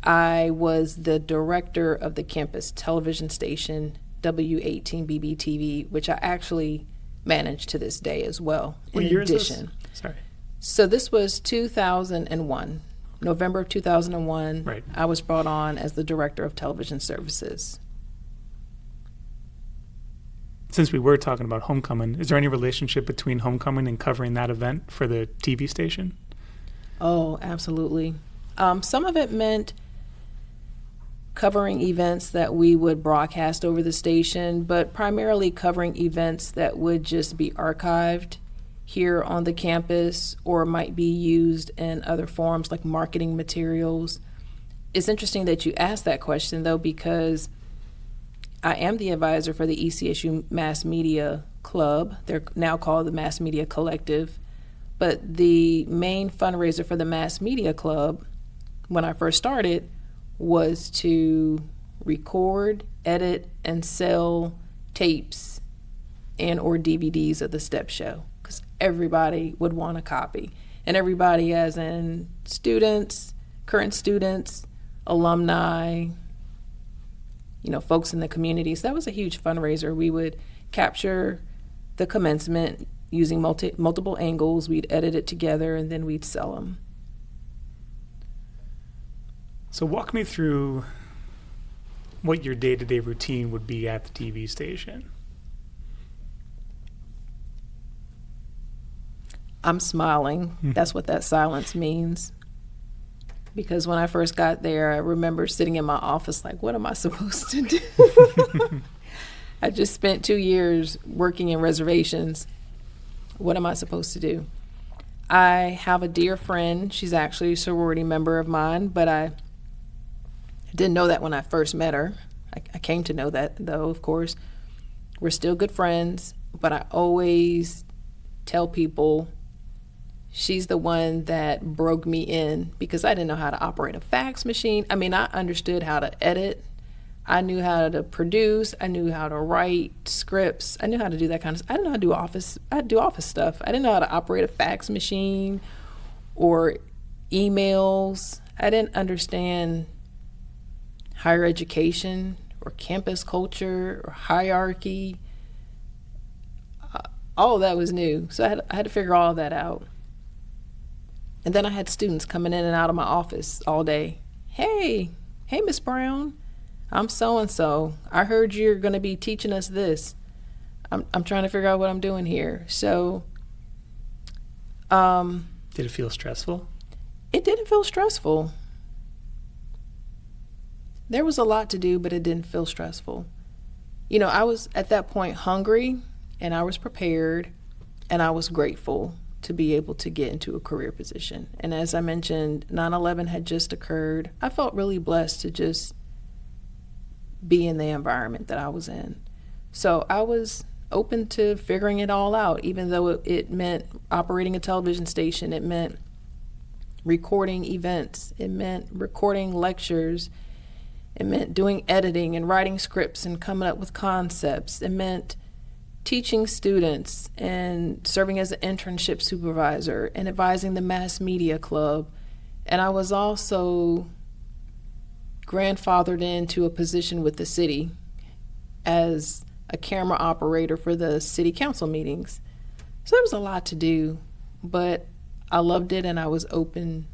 I was the director of the campus television station, W18BB-TV, which I actually manage to this day as well. What year is this? Sorry. So this was 2001, November of 2001. Right. I was brought on as the director of television services. Since we were talking about homecoming, is there any relationship between homecoming and covering that event for the TV station? Oh, absolutely. Some of it meant covering events that we would broadcast over the station, but primarily covering events that would just be archived here on the campus or might be used in other forms like marketing materials. It's interesting that you asked that question, though, because I am the advisor for the ECSU Mass Media Club. They're now called the Mass Media Collective. But the main fundraiser for the Mass Media Club, when I first started, was to record, edit, and sell tapes and or DVDs of the step show, because everybody would want a copy. And everybody, as in students, current students, alumni, folks in the community. So that was a huge fundraiser. We would capture the commencement using multiple angles. We'd edit it together, and then we'd sell them. So walk me through what your day-to-day routine would be at the TV station. I'm smiling. That's what that silence means. Because when I first got there, I remember sitting in my office like, what am I supposed to do? I just spent 2 years working in reservations. What am I supposed to do? I have a dear friend. She's actually a sorority member of mine, but I didn't know that when I first met her. I came to know that, though, of course. We're still good friends, but I always tell people she's the one that broke me in, because I didn't know how to operate a fax machine. I mean, I understood how to edit. I knew how to produce. I knew how to write scripts. I knew how to do that kind of stuff. I didn't know how to do office. I'd do office stuff. I didn't know how to operate a fax machine or emails. I didn't understand higher education or campus culture or hierarchy. All of that was new. So I had to figure all of that out. And then I had students coming in and out of my office all day. Hey, Miss Brown, I'm so-and-so. I heard you're going to be teaching us this. I'm trying to figure out what I'm doing here. So, did it feel stressful? It didn't feel stressful. There was a lot to do, but it didn't feel stressful. I was at that point hungry, and I was prepared, and I was grateful to be able to get into a career position. And as I mentioned, 9/11 had just occurred. I felt really blessed to just be in the environment that I was in. So I was open to figuring it all out, even though it meant operating a television station. It meant recording events. It meant recording lectures. It meant doing editing and writing scripts and coming up with concepts. It meant teaching students and serving as an internship supervisor and advising the mass media club. And I was also grandfathered into a position with the city as a camera operator for the city council meetings. So there was a lot to do, but I loved it, and I was open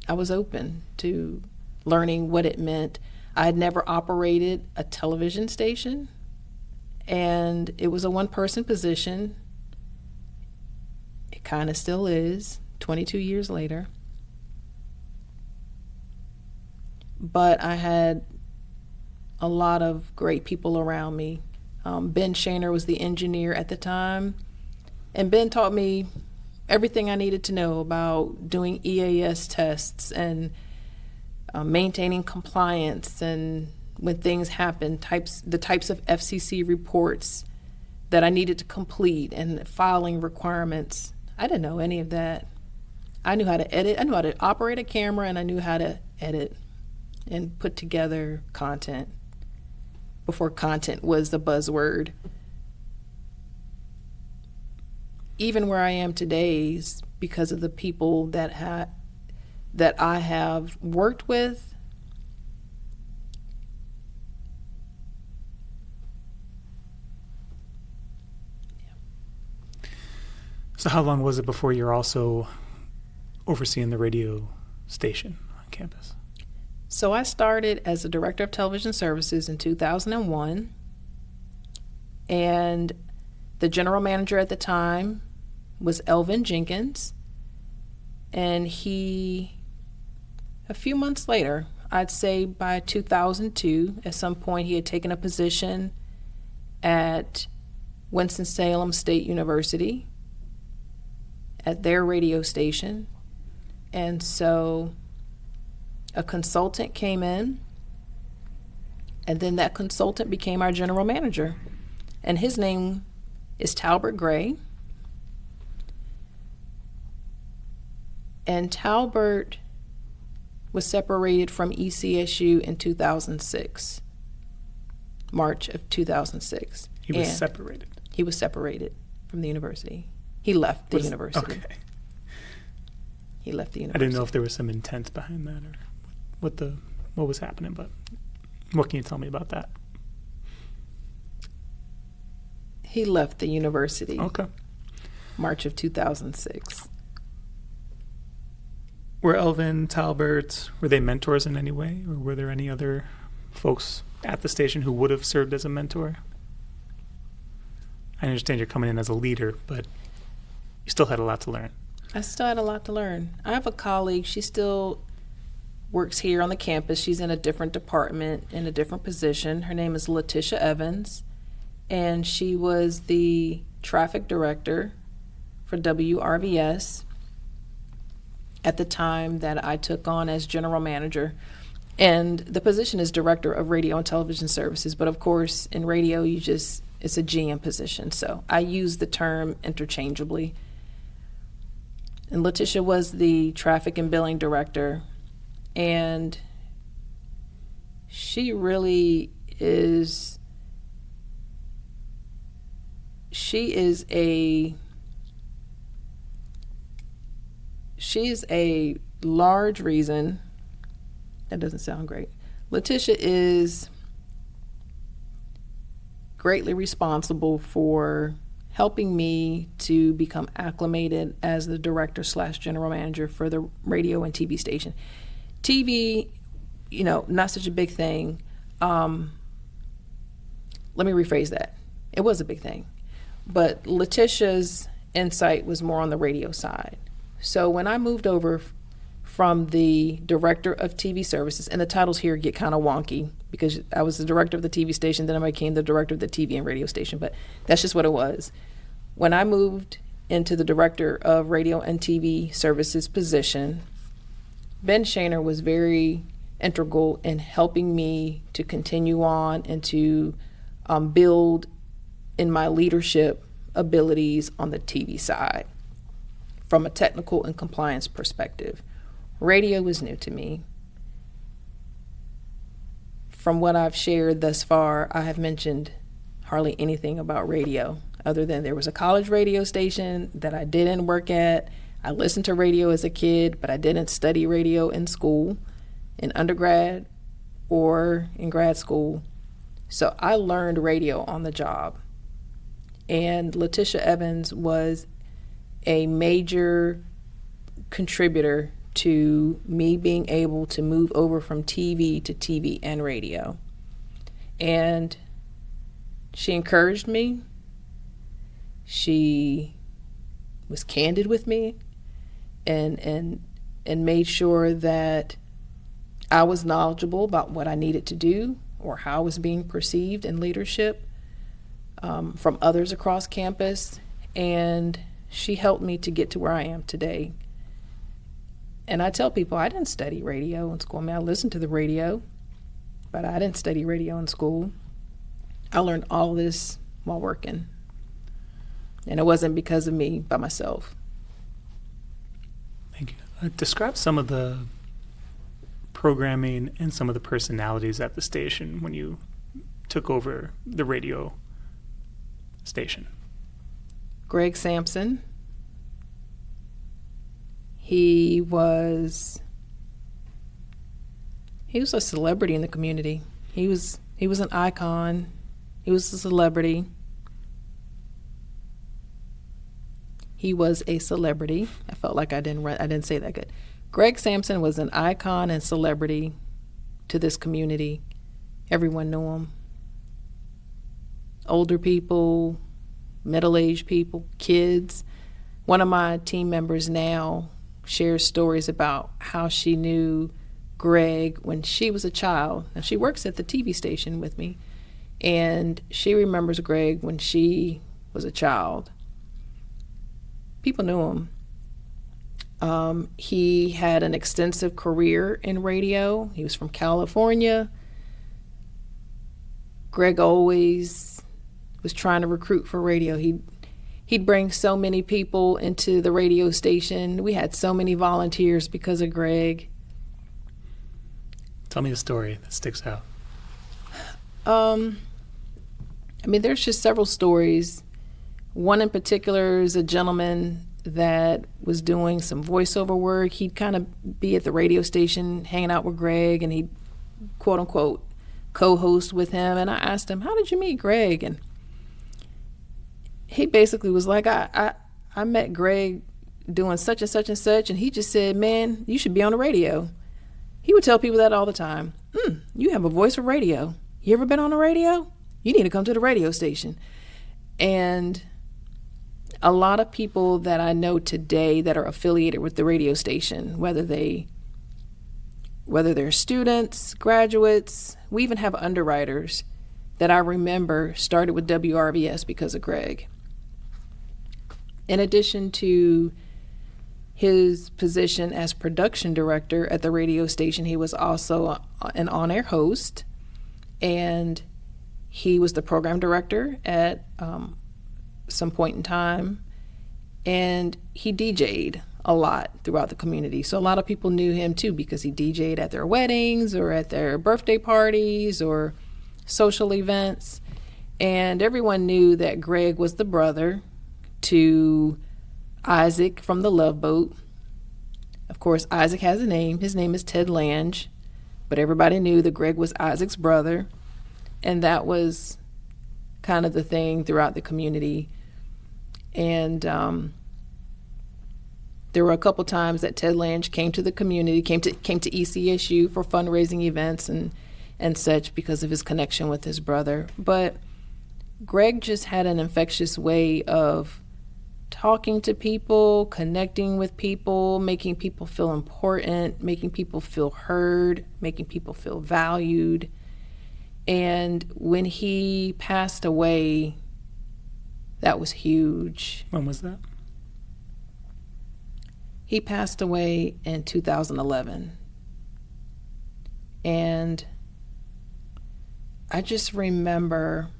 to learning what it meant. I had never operated a television station, and it was a one-person position. It kind of still is, 22 years later. But I had a lot of great people around me. Ben Shaner was the engineer at the time, and Ben taught me everything I needed to know about doing EAS tests and maintaining compliance, and when things happen, the types of FCC reports that I needed to complete, and filing requirements. I didn't know any of that. I knew how to edit. I knew how to operate a camera, and I knew how to edit and put together content before content was the buzzword. Even where I am today is because of the people that I have worked with. So how long was it before you're also overseeing the radio station on campus? So I started as a director of television services in 2001, and the general manager at the time was Elvin Jenkins, and he, a few months later, I'd say by 2002, at some point he had taken a position at Winston-Salem State University at their radio station. And so a consultant came in, and then that consultant became our general manager. And his name is Talbert Gray. And Talbert was separated from ECSU in 2006. March of 2006. He was separated. He was separated from the university. He left the university. Okay. He left the I university. didn't know if there was some intent behind that or what was happening, but what can you tell me about that? He left the university. Okay. March of 2006. Were Elvin, Talbert, were they mentors in any way, or were there any other folks at the station who would have served as a mentor? I understand you're coming in as a leader, but you still had a lot to learn. I still had a lot to learn. I have a colleague. She still works here on the campus. She's in a different department, in a different position. Her name is Letitia Evans, and she was the traffic director for WRVS at the time that I took on as general manager. And the position is director of radio and television services, but of course in radio it's a GM position, so I use the term interchangeably. And Letitia was the traffic and billing director, and she really is a large reason. That doesn't sound great. Letitia is greatly responsible for helping me to become acclimated as the director / general manager for the radio and TV station. TV, not such a big thing. Let me rephrase that. It was a big thing. But Letitia's insight was more on the radio side. So when I moved over from the director of TV services, and the titles here get kind of wonky because I was the director of the TV station, then I became the director of the TV and radio station, but that's just what it was. When I moved into the director of radio and TV services position, Ben Shaner was very integral in helping me to continue on and to build in my leadership abilities on the TV side from a technical and compliance perspective. Radio was new to me. From what I've shared thus far, I have mentioned hardly anything about radio other than there was a college radio station that I didn't work at. I listened to radio as a kid, but I didn't study radio in school, in undergrad or in grad school. So I learned radio on the job. And Letitia Evans was a major contributor to me being able to move over from TV to TV and radio. And she encouraged me. She was candid with me and made sure that I was knowledgeable about what I needed to do or how I was being perceived in leadership from others across campus. And she helped me to get to where I am today. And I tell people I didn't study radio in school. I listened to the radio, but I didn't study radio in school. I learned all this while working. And it wasn't because of me, by myself. Thank you. Describe some of the programming and some of the personalities at the station when you took over the radio station. Greg Sampson. He was a celebrity in the community. He was an icon. He was a celebrity. He was a celebrity. I felt like I didn't say that good. Greg Sampson was an icon and celebrity to this community. Everyone knew him. Older people, middle-aged people, kids. One of my team members now shares stories about how she knew Greg when she was a child. Now, she works at the TV station with me, and she remembers Greg when she was a child. People knew him. He had an extensive career in radio. He was from California. Greg always was trying to recruit for radio. He'd bring so many people into the radio station. We had so many volunteers because of Greg. Tell me a story that sticks out. I mean, there's just several stories. One in particular is a gentleman that was doing some voiceover work. He'd kind of be at the radio station hanging out with Greg, and he'd, quote unquote, co-host with him. And I asked him, how did you meet Greg? And he basically was like, I met Greg doing such and such and such, and he just said, man, you should be on the radio. He would tell people that all the time. You have a voice for radio. You ever been on the radio? You need to come to the radio station. And a lot of people that I know today that are affiliated with the radio station, whether they're students, graduates, we even have underwriters that I remember started with WRVS because of Greg. In addition to his position as production director at the radio station, he was also an on-air host, and he was the program director at some point in time, and he DJ'd a lot throughout the community. So a lot of people knew him too because he DJ'd at their weddings or at their birthday parties or social events, and everyone knew that Greg was the brother to Isaac from the Love Boat. Of course, Isaac has a name. His name is Ted Lange, but everybody knew that Greg was Isaac's brother, and that was kind of the thing throughout the community. And there were a couple times that Ted Lange came to the community, came to ECSU for fundraising events and such because of his connection with his brother. But Greg just had an infectious way of talking to people, connecting with people, making people feel important, making people feel heard, making people feel valued. And when he passed away, that was huge. When was that? He passed away in 2011. And I just remember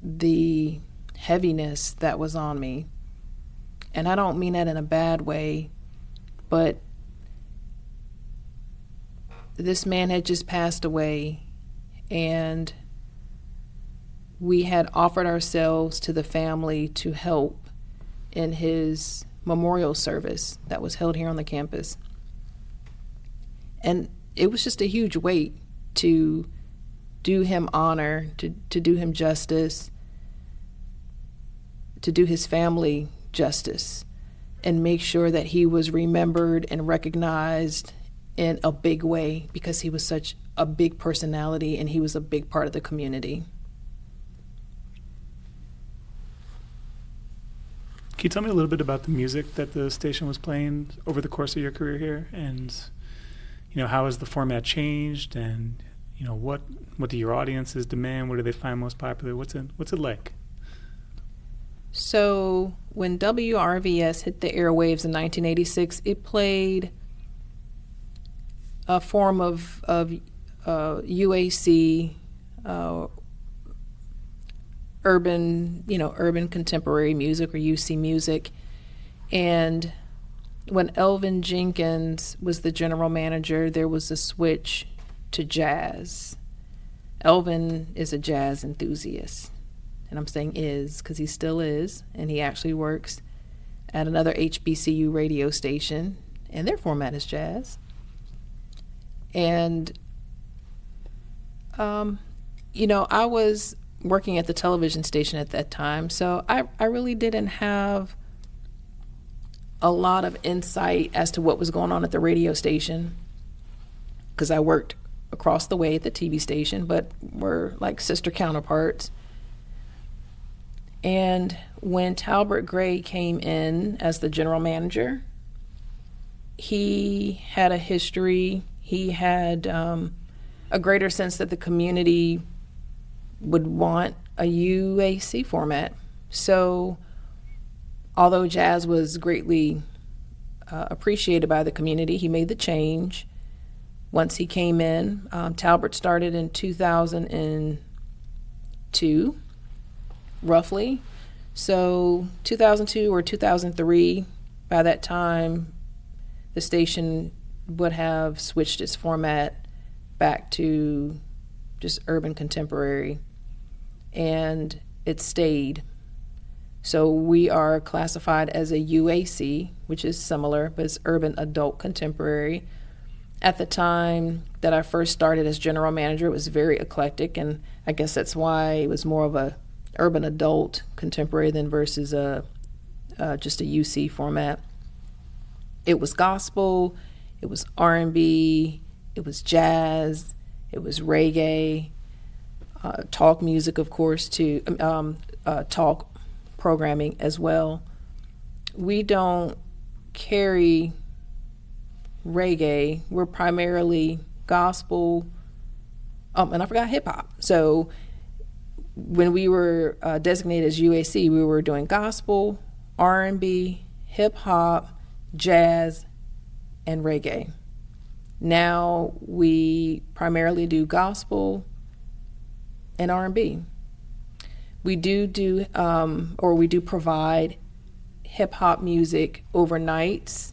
the heaviness that was on me. And I don't mean that in a bad way, but this man had just passed away, and we had offered ourselves to the family to help in his memorial service that was held here on the campus. And it was just a huge weight to do him honor, to do him justice, to do his family justice, and make sure that he was remembered and recognized in a big way because he was such a big personality and he was a big part of the community. Can you tell me a little bit about the music that the station was playing over the course of your career here, and how has the format changed, and what do your audiences demand? What do they find most popular? What's it like? So when WRVS hit the airwaves in 1986, it played a form of UAC, urban contemporary music, or UC music. And when Elvin Jenkins was the general manager, there was a switch to jazz. Elvin is a jazz enthusiast. And I'm saying is because he still is, and he actually works at another HBCU radio station, and their format is jazz. And, I was working at the television station at that time, so I really didn't have a lot of insight as to what was going on at the radio station because I worked across the way at the TV station, but we're like sister counterparts. And when Talbert Gray came in as the general manager, he had a history. He had a greater sense that the community would want a UAC format. So although jazz was greatly appreciated by the community, he made the change once he came in. Talbert started in 2002. Roughly. So 2002 or 2003, by that time, the station would have switched its format back to just urban contemporary, and it stayed. So we are classified as a UAC, which is similar, but it's urban adult contemporary. At the time that I first started as general manager, it was very eclectic, and I guess that's why it was more of a urban adult contemporary than versus just a UC format. It was gospel, it was R&B, it was jazz, it was reggae, talk music, of course, too, talk programming as well. We don't carry reggae. We're primarily gospel, and I forgot hip hop. So when we were designated as UAC, we were doing gospel, R&B, hip hop, jazz, and reggae. Now we primarily do gospel and R&B. We do provide hip hop music overnights,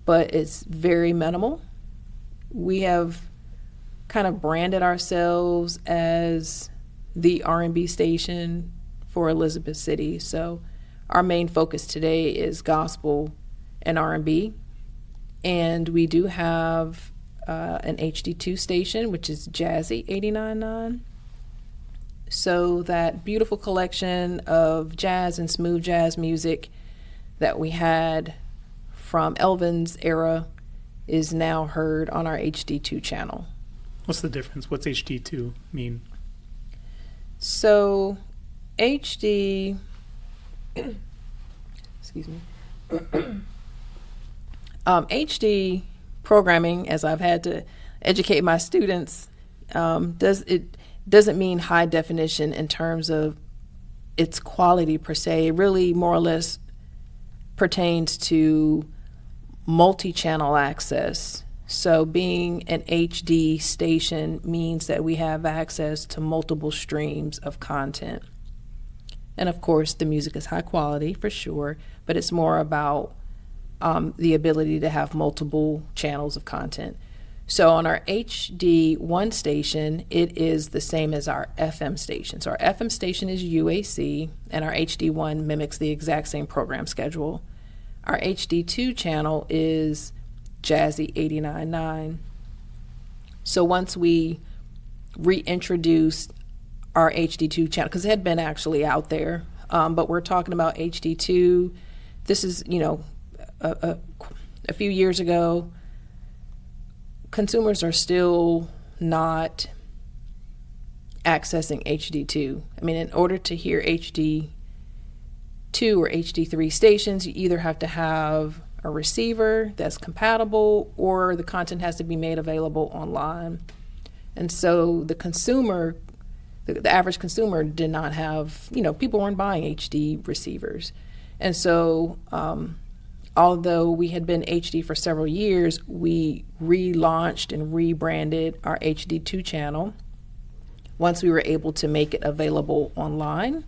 but it's very minimal. We have kind of branded ourselves as the R&B station for Elizabeth City. So our main focus today is gospel and R&B. And we do have an HD2 station, which is Jazzy 89.9. So that beautiful collection of jazz and smooth jazz music that we had from Elvin's era is now heard on our HD2 channel. What's the difference? What's HD2 mean? So HD, excuse me, HD programming, as I've had to educate my students, doesn't mean high definition in terms of its quality per se. It really more or less pertains to multi-channel access. So being an HD station means that we have access to multiple streams of content. And of course, the music is high quality for sure, but it's more about the ability to have multiple channels of content. So on our HD1 station, it is the same as our FM station. So our FM station is UAC, and our HD1 mimics the exact same program schedule. Our HD2 channel is Jazzy 89.9. So once we reintroduced our HD2 channel, because it had been actually out there, but we're talking about HD2. This is, a few years ago. Consumers are still not accessing HD2. I mean, in order to hear HD2 or HD3 stations, you either have to have a receiver that's compatible or the content has to be made available online. And so the consumer, the average consumer did not have, people weren't buying HD receivers. And so although we had been HD for several years, we relaunched and rebranded our HD2 channel once we were able to make it available online.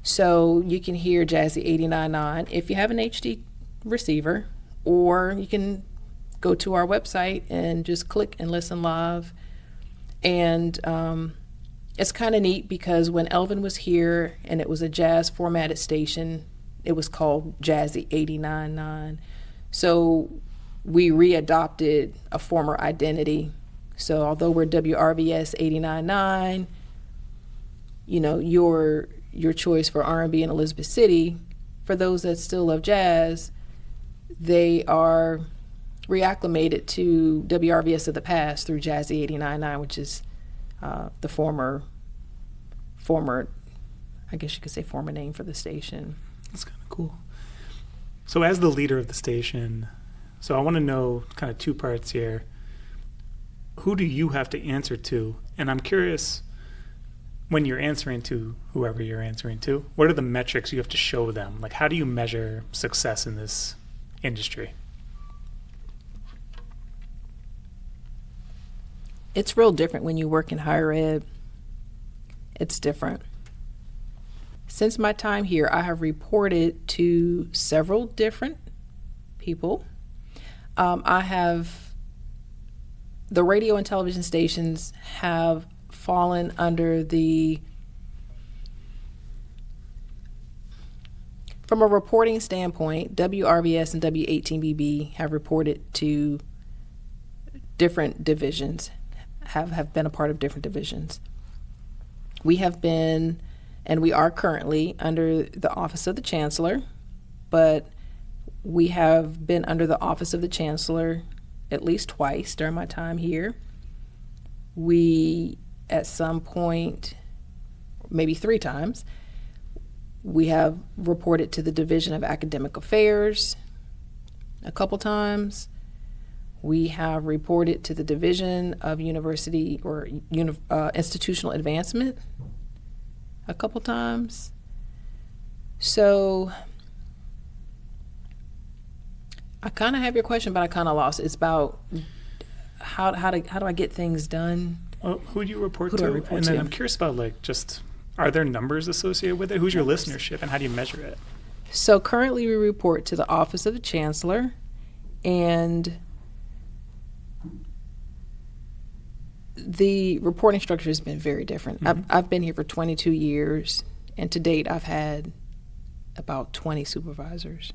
So you can hear Jazzy 89.9 if you have an HD receiver, or you can go to our website and just click and listen live. And it's kind of neat because when Elvin was here and it was a jazz formatted station, it was called Jazzy 89.9. So we readopted a former identity. So although we're WRVS 89.9, your choice for R&B in Elizabeth City, for those that still love jazz, they are reacclimated to WRVS of the past through Jazzy 89.9, which is the former, I guess you could say, former name for the station. That's kind of cool. So as the leader of the station, so I want to know kind of two parts here. Who do you have to answer to? And I'm curious, when you're answering to whoever you're answering to, what are the metrics you have to show them? Like, how do you measure success in this industry? It's real different when you work in higher ed. It's different. Since my time here, I have reported to several different people. I have the radio and television stations have fallen under from a reporting standpoint, WRVS and W18BB have reported to different divisions, have been a part of different divisions. We have been, and we are currently, under the Office of the Chancellor, but we have been under the Office of the Chancellor at least twice during my time here. We, at some point, maybe 3 times, we have reported to the Division of Academic Affairs a couple times. We have reported to the Division of University or Institutional Advancement a couple times. So I kind of have your question, but I kind of lost it. It's about how do I get things done? Well, who do you report Who to? do I report and then to? I'm curious about just, are there numbers associated with it? Who's your listenership and how do you measure it? So currently we report to the Office of the Chancellor, and the reporting structure has been very different. I've been here for 22 years, and to date I've had about 20 supervisors.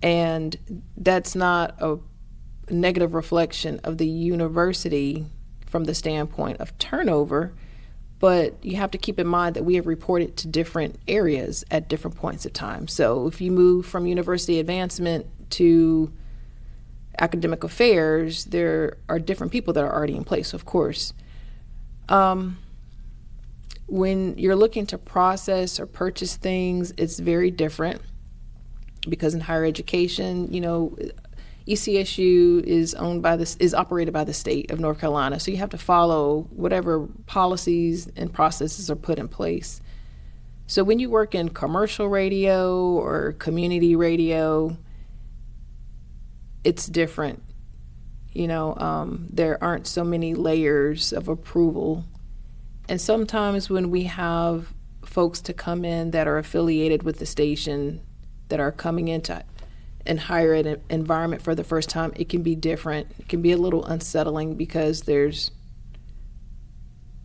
And that's not a negative reflection of the university from the standpoint of turnover, but you have to keep in mind that we have reported to different areas at different points of time. So if you move from university advancement to academic affairs, there are different people that are already in place, of course. When you're looking to process or purchase things, it's very different, because in higher education, ECSU is operated by the state of North Carolina, so you have to follow whatever policies and processes are put in place. So when you work in commercial radio or community radio, it's different. There aren't so many layers of approval. And sometimes when we have folks to come in that are affiliated with the station, that are coming into and higher ed environment for the first time, it can be different. It can be a little unsettling because there's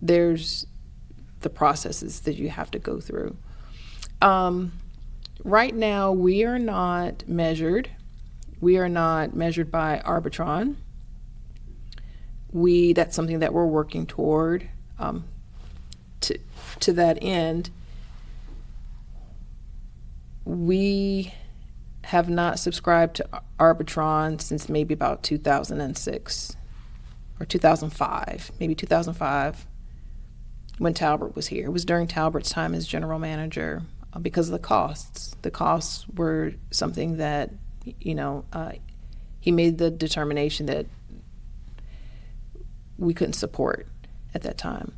the processes that you have to go through. Right now, we are not measured. We are not measured by Arbitron. That's something that we're working toward. To that end, we have not subscribed to Arbitron since maybe about 2006 or 2005, maybe 2005, when Talbert was here. It was during Talbert's time as general manager because of the costs. The costs were something that, he made the determination that we couldn't support at that time.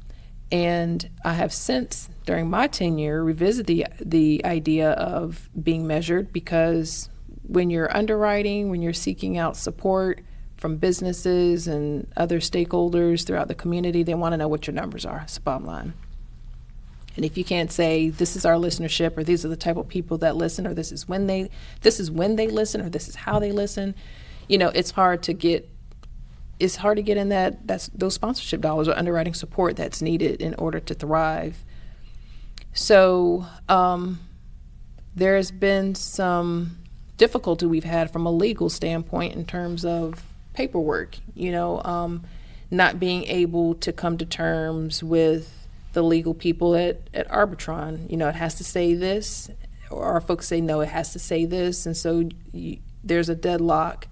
And I have since, during my tenure, revisited the idea of being measured, because when you're underwriting, when you're seeking out support from businesses and other stakeholders throughout the community, they want to know what your numbers are. It's the bottom line. And if you can't say this is our listenership, or these are the type of people that listen, or this is when they listen, or this is how they listen, it's hard to get in those sponsorship dollars or underwriting support that's needed in order to thrive. So there's been some difficulty we've had from a legal standpoint in terms of paperwork, not being able to come to terms with the legal people at Arbitron. It has to say this, or our folks say, no, it has to say this, and so there's a deadlock.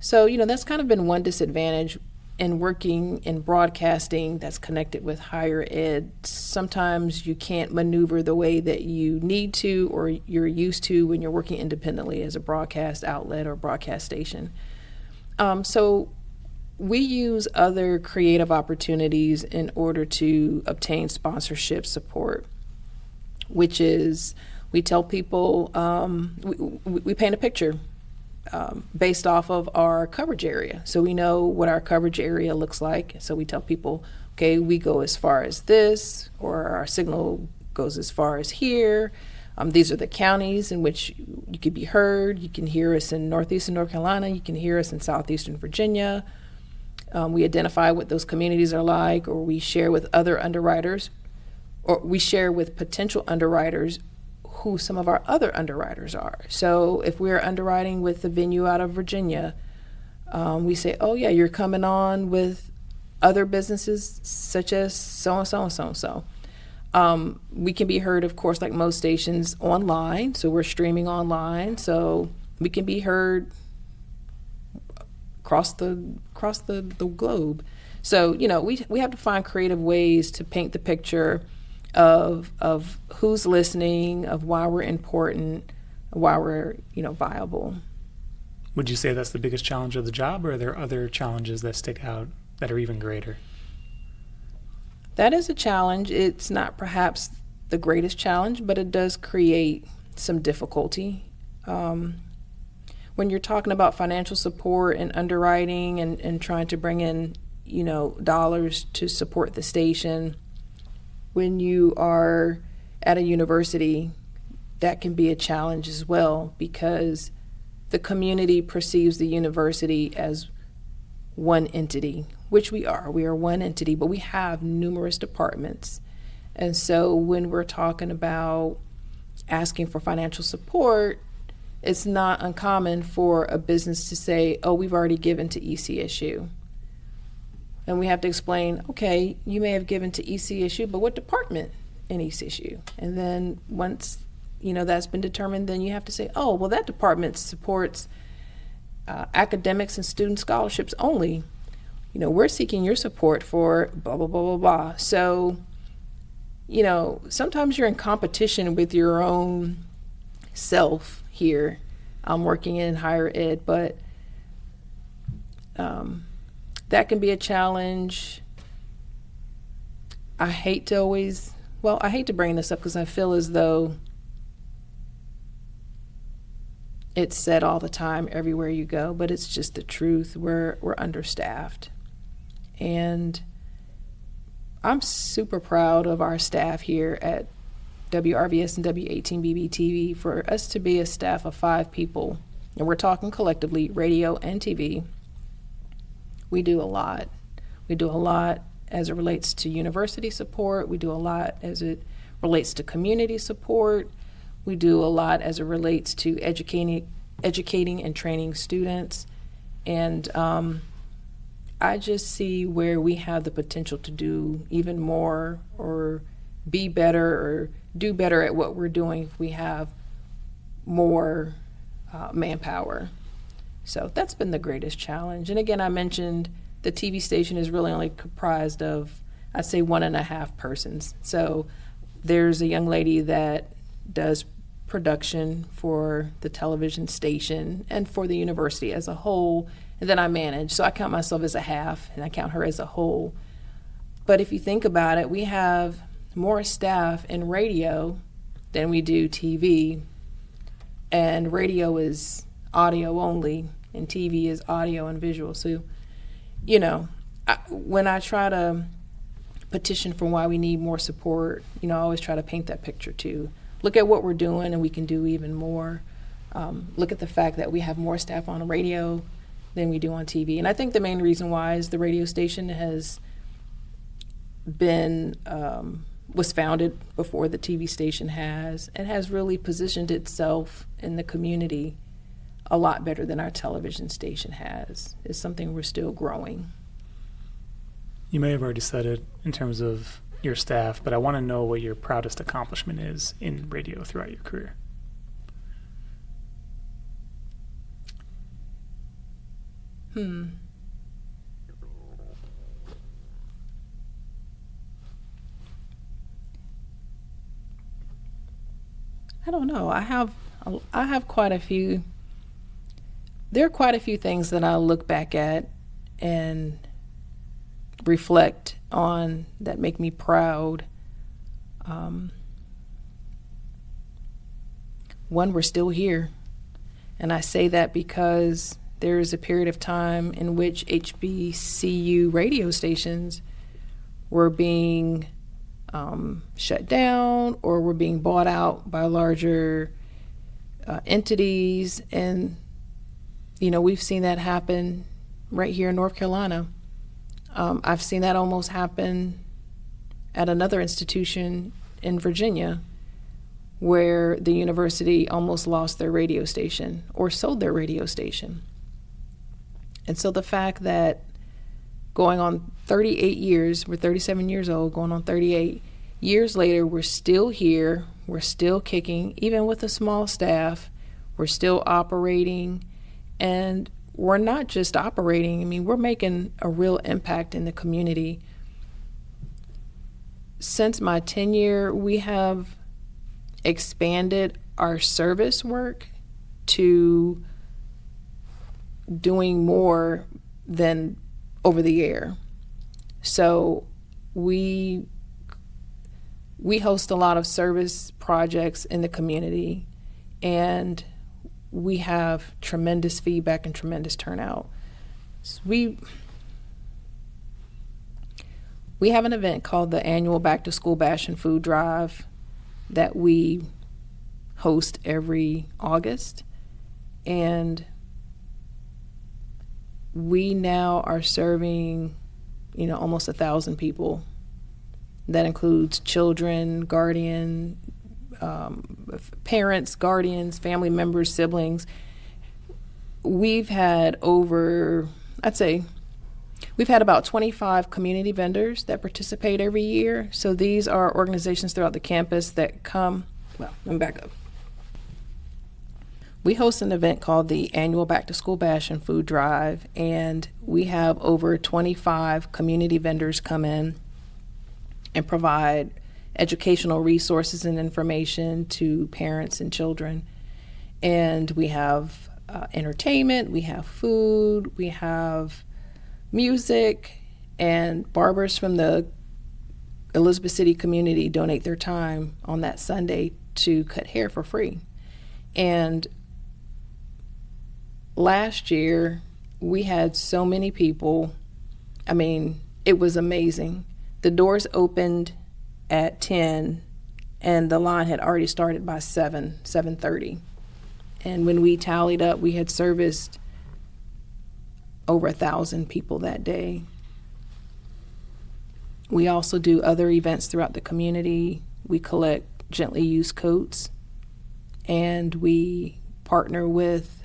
So, that's kind of been one disadvantage in working in broadcasting that's connected with higher ed. Sometimes you can't maneuver the way that you need to or you're used to when you're working independently as a broadcast outlet or broadcast station. So we use other creative opportunities in order to obtain sponsorship support, which is we tell people, we paint a picture based off of our coverage area. So we know what our coverage area looks like. So we tell people, okay, we go as far as this, or our signal goes as far as here. These are the counties in which you could be heard. You can hear us in northeastern North Carolina. You can hear us in southeastern Virginia. We identify what those communities are like, or we share with other underwriters, or we share with potential underwriters who some of our other underwriters are. So if we're underwriting with the venue out of Virginia, we say, oh yeah, you're coming on with other businesses such as so-and-so and so-and-so. We can be heard, of course, like most stations, online. So we're streaming online. So we can be heard across the globe. So, we have to find creative ways to paint the picture of who's listening, of why we're important, why we're, viable. Would you say that's the biggest challenge of the job, or are there other challenges that stick out that are even greater? That is a challenge. It's not perhaps the greatest challenge, but it does create some difficulty. When you're talking about financial support and underwriting and trying to bring in, dollars to support the station, when you are at a university, that can be a challenge as well, because the community perceives the university as one entity, which we are. We are one entity, but we have numerous departments. And so when we're talking about asking for financial support, it's not uncommon for a business to say, oh, we've already given to ECSU. And we have to explain, okay, you may have given to ECSU, but what department in ECSU? And then once, that's been determined, then you have to say, oh, well, that department supports academics and student scholarships only. We're seeking your support for blah, blah, blah, blah, blah. So, sometimes you're in competition with your own self here. I'm working in higher ed, but that can be a challenge. I hate to bring this up because I feel as though it's said all the time everywhere you go, but it's just the truth. We're understaffed. And I'm super proud of our staff here at WRVS and W18BB-TV for us to be a staff of 5 people. And we're talking collectively, radio and TV. We do a lot. We do a lot as it relates to university support. We do a lot as it relates to community support. We do a lot as it relates to educating and training students. And I just see where we have the potential to do even more, or be better, or do better at what we're doing if we have more manpower. So that's been the greatest challenge. And again, I mentioned the TV station is really only comprised of, I'd say, 1.5 persons. So there's a young lady that does production for the television station and for the university as a whole, and then I manage. So I count myself as a half, and I count her as a whole. But if you think about it, we have more staff in radio than we do TV, and radio is audio only, and TV is audio and visual. So, when I try to petition for why we need more support, I always try to paint that picture too. Look at what we're doing, and we can do even more. Look at the fact that we have more staff on radio than we do on TV. And I think the main reason why is the radio station has been, was founded before the TV station has, and has really positioned itself in the community a lot better than our television station has. It's something we're still growing. You may have already said it in terms of your staff, but I want to know what your proudest accomplishment is in radio throughout your career. I don't know. I have quite a few. There are quite a few things that I look back at and reflect on that make me proud. One, we're still here. And I say that because there is a period of time in which HBCU radio stations were being shut down, or were being bought out by larger entities. And, we've seen that happen right here in North Carolina. I've seen that almost happen at another institution in Virginia, where the university almost lost their radio station or sold their radio station. And so the fact that going on 38 years, we're 37 years old, going on 38 years later, we're still here, we're still kicking, even with a small staff, we're still operating, and we're not just operating, I mean, we're making a real impact in the community. Since my tenure, we have expanded our service work to doing more than over the air. So we host a lot of service projects in the community, and we have tremendous feedback and tremendous turnout. So we have an event called the annual Back to School Bash and Food Drive that we host every August, and we now are serving, almost 1,000 people. That includes children, parents, guardians, family members, siblings. We've had we've had about 25 community vendors that participate every year. So these are organizations throughout the campus that come. Well, let me back up. We host an event called the annual Back to School Bash and Food Drive, and we have over 25 community vendors come in and provide educational resources and information to parents and children. And we have entertainment, we have food, we have music, and barbers from the Elizabeth City community donate their time on that Sunday to cut hair for free. And last year, we had so many people. I mean, it was amazing. The doors opened at 10, and the line had already started by 7:30. And when we tallied up, we had serviced over 1,000 people that day. We also do other events throughout the community. We collect gently used coats, and we partner with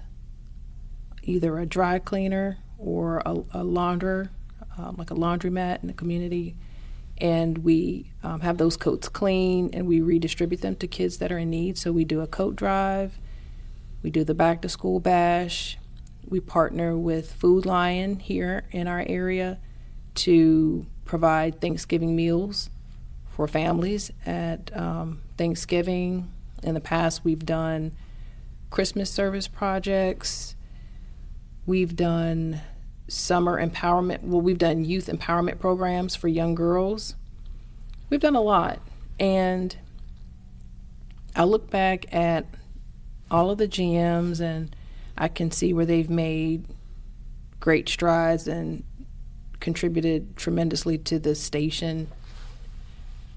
either a dry cleaner or a launderer, like a laundromat in the community, and we have those coats clean, and we redistribute them to kids that are in need. So we do a coat drive, we do the Back to School Bash, we partner with Food Lion here in our area to provide Thanksgiving meals for families at Thanksgiving. In the past, we've done Christmas service projects. We've done summer empowerment. Well, we've done youth empowerment programs for young girls. We've done a lot. And I look back at all of the GMs, and I can see where they've made great strides and contributed tremendously to the station.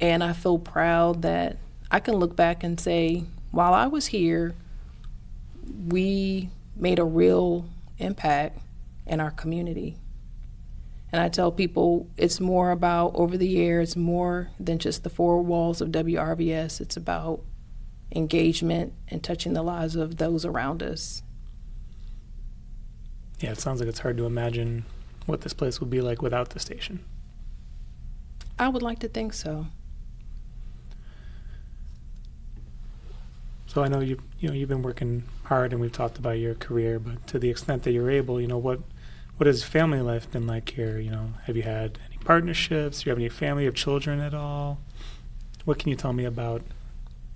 And I feel proud that I can look back and say, while I was here, we made a real impact in our community. And I tell people it's more about over the air, it's more than just the four walls of WRVS. It's about engagement and touching the lives of those around us. Yeah, it sounds like it's hard to imagine what this place would be like without the station. I would like to think so. So I know you've been working hard, and we've talked about your career, but to the extent that you're able, what has family life been like here? Have you had any partnerships? Do you have any family of children at all? What can you tell me about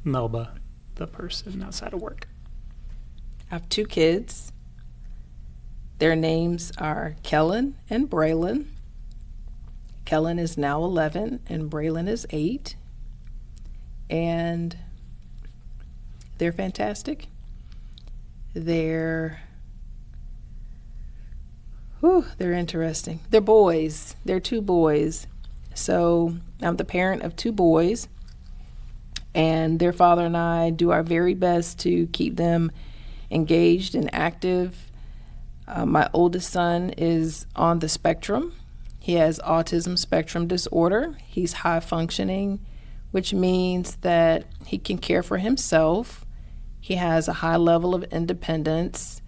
Melba, the person outside of work? I have 2 kids. Their names are Kellen and Braylon. Kellen is now 11 and Braylon is 8. And they're fantastic. They're interesting. They're boys. They're 2 boys. So I'm the parent of 2 boys, and their father and I do our very best to keep them engaged and active. My oldest son is on the spectrum. He has autism spectrum disorder. He's high functioning, which means that he can care for himself. He has a high level of independence.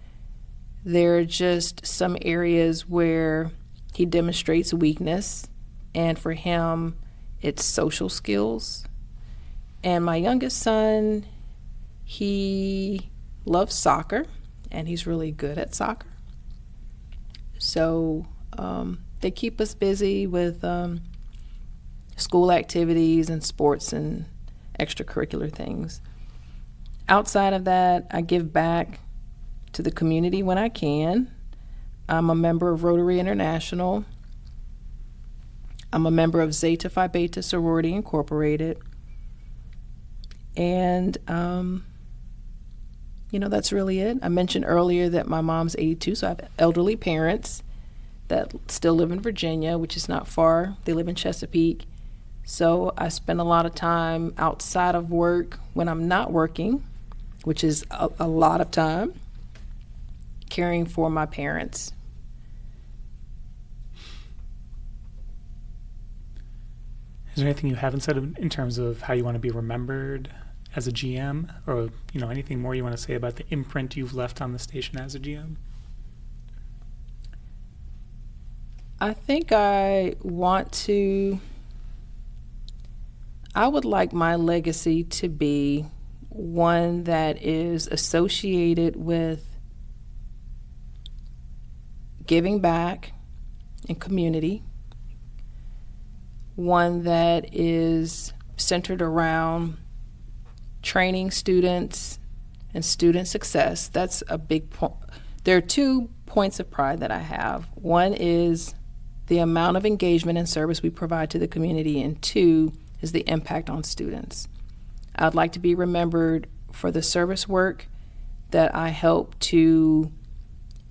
There are just some areas where he demonstrates weakness, and for him, it's social skills. And my youngest son, he loves soccer, and he's really good at soccer. So they keep us busy with school activities and sports and extracurricular things. Outside of that, I give back to the community when I can. I'm a member of Rotary International. I'm a member of Zeta Phi Beta Sorority Incorporated. And, that's really it. I mentioned earlier that my mom's 82, so I have elderly parents that still live in Virginia, which is not far. They live in Chesapeake. So I spend a lot of time outside of work when I'm not working, which is a lot of time, caring for my parents. Is there anything you haven't said in terms of how you want to be remembered as a GM, or anything more you want to say about the imprint you've left on the station as a GM? I think I would like my legacy to be one that is associated with giving back in community, one that is centered around training students and student success. That's a big point. There are 2 points of pride that I have. One is the amount of engagement and service we provide to the community, and 2 is the impact on students. I'd like to be remembered for the service work that I help to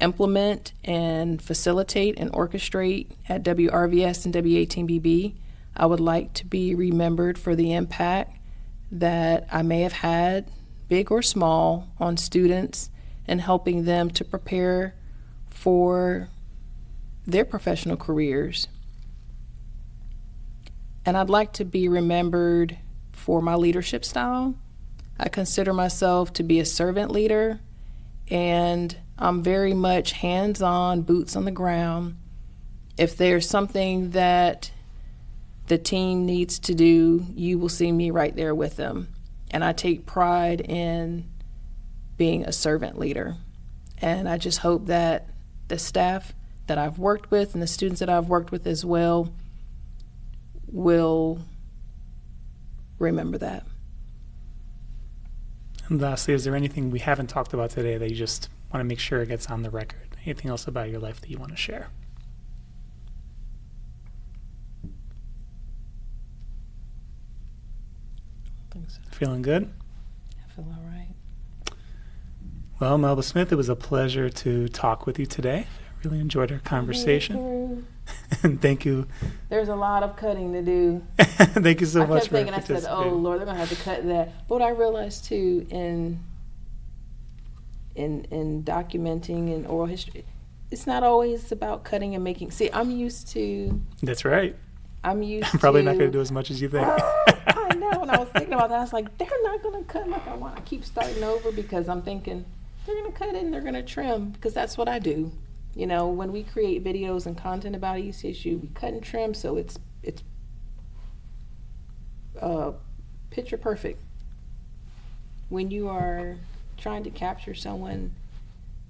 implement and facilitate and orchestrate at WRVS and W18BB. I would like to be remembered for the impact that I may have had, big or small, on students and helping them to prepare for their professional careers. And I'd like to be remembered for my leadership style. I consider myself to be a servant leader, and I'm very much hands-on, boots on the ground. If there's something that the team needs to do, you will see me right there with them. And I take pride in being a servant leader. And I just hope that the staff that I've worked with and the students that I've worked with as well will remember that. And lastly, is there anything we haven't talked about today that you just want to make sure it gets on the record? Anything else about your life that you want to share? I think so. Feeling good? I feel all right. Well, Melba Smith, it was a pleasure to talk with you today. I really enjoyed our conversation. And thank you. There's a lot of cutting to do. Thank you so much for participating. I said, oh, Lord, they're going to have to cut that. But what I realized, too, in documenting and oral history, it's not always about cutting and making. See, I'm used to. That's right. I'm probably not going to do as much as you think. I know. When I was thinking about that, I was like, they're not going to cut like I want. I keep starting over because I'm thinking they're going to cut it and they're going to trim, because that's what I do. When we create videos and content about ECSU, we cut and trim so it's picture perfect. When you are trying to capture someone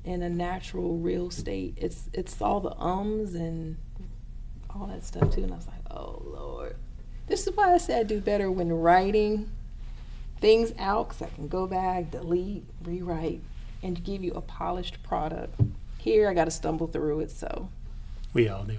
in a natural, real state, it's all the ums and all that stuff too. And I was like, oh Lord, this is why I say I do better when writing things out, because I can go back, delete, rewrite, and give you a polished product. Here, I got to stumble through it, so. We all do.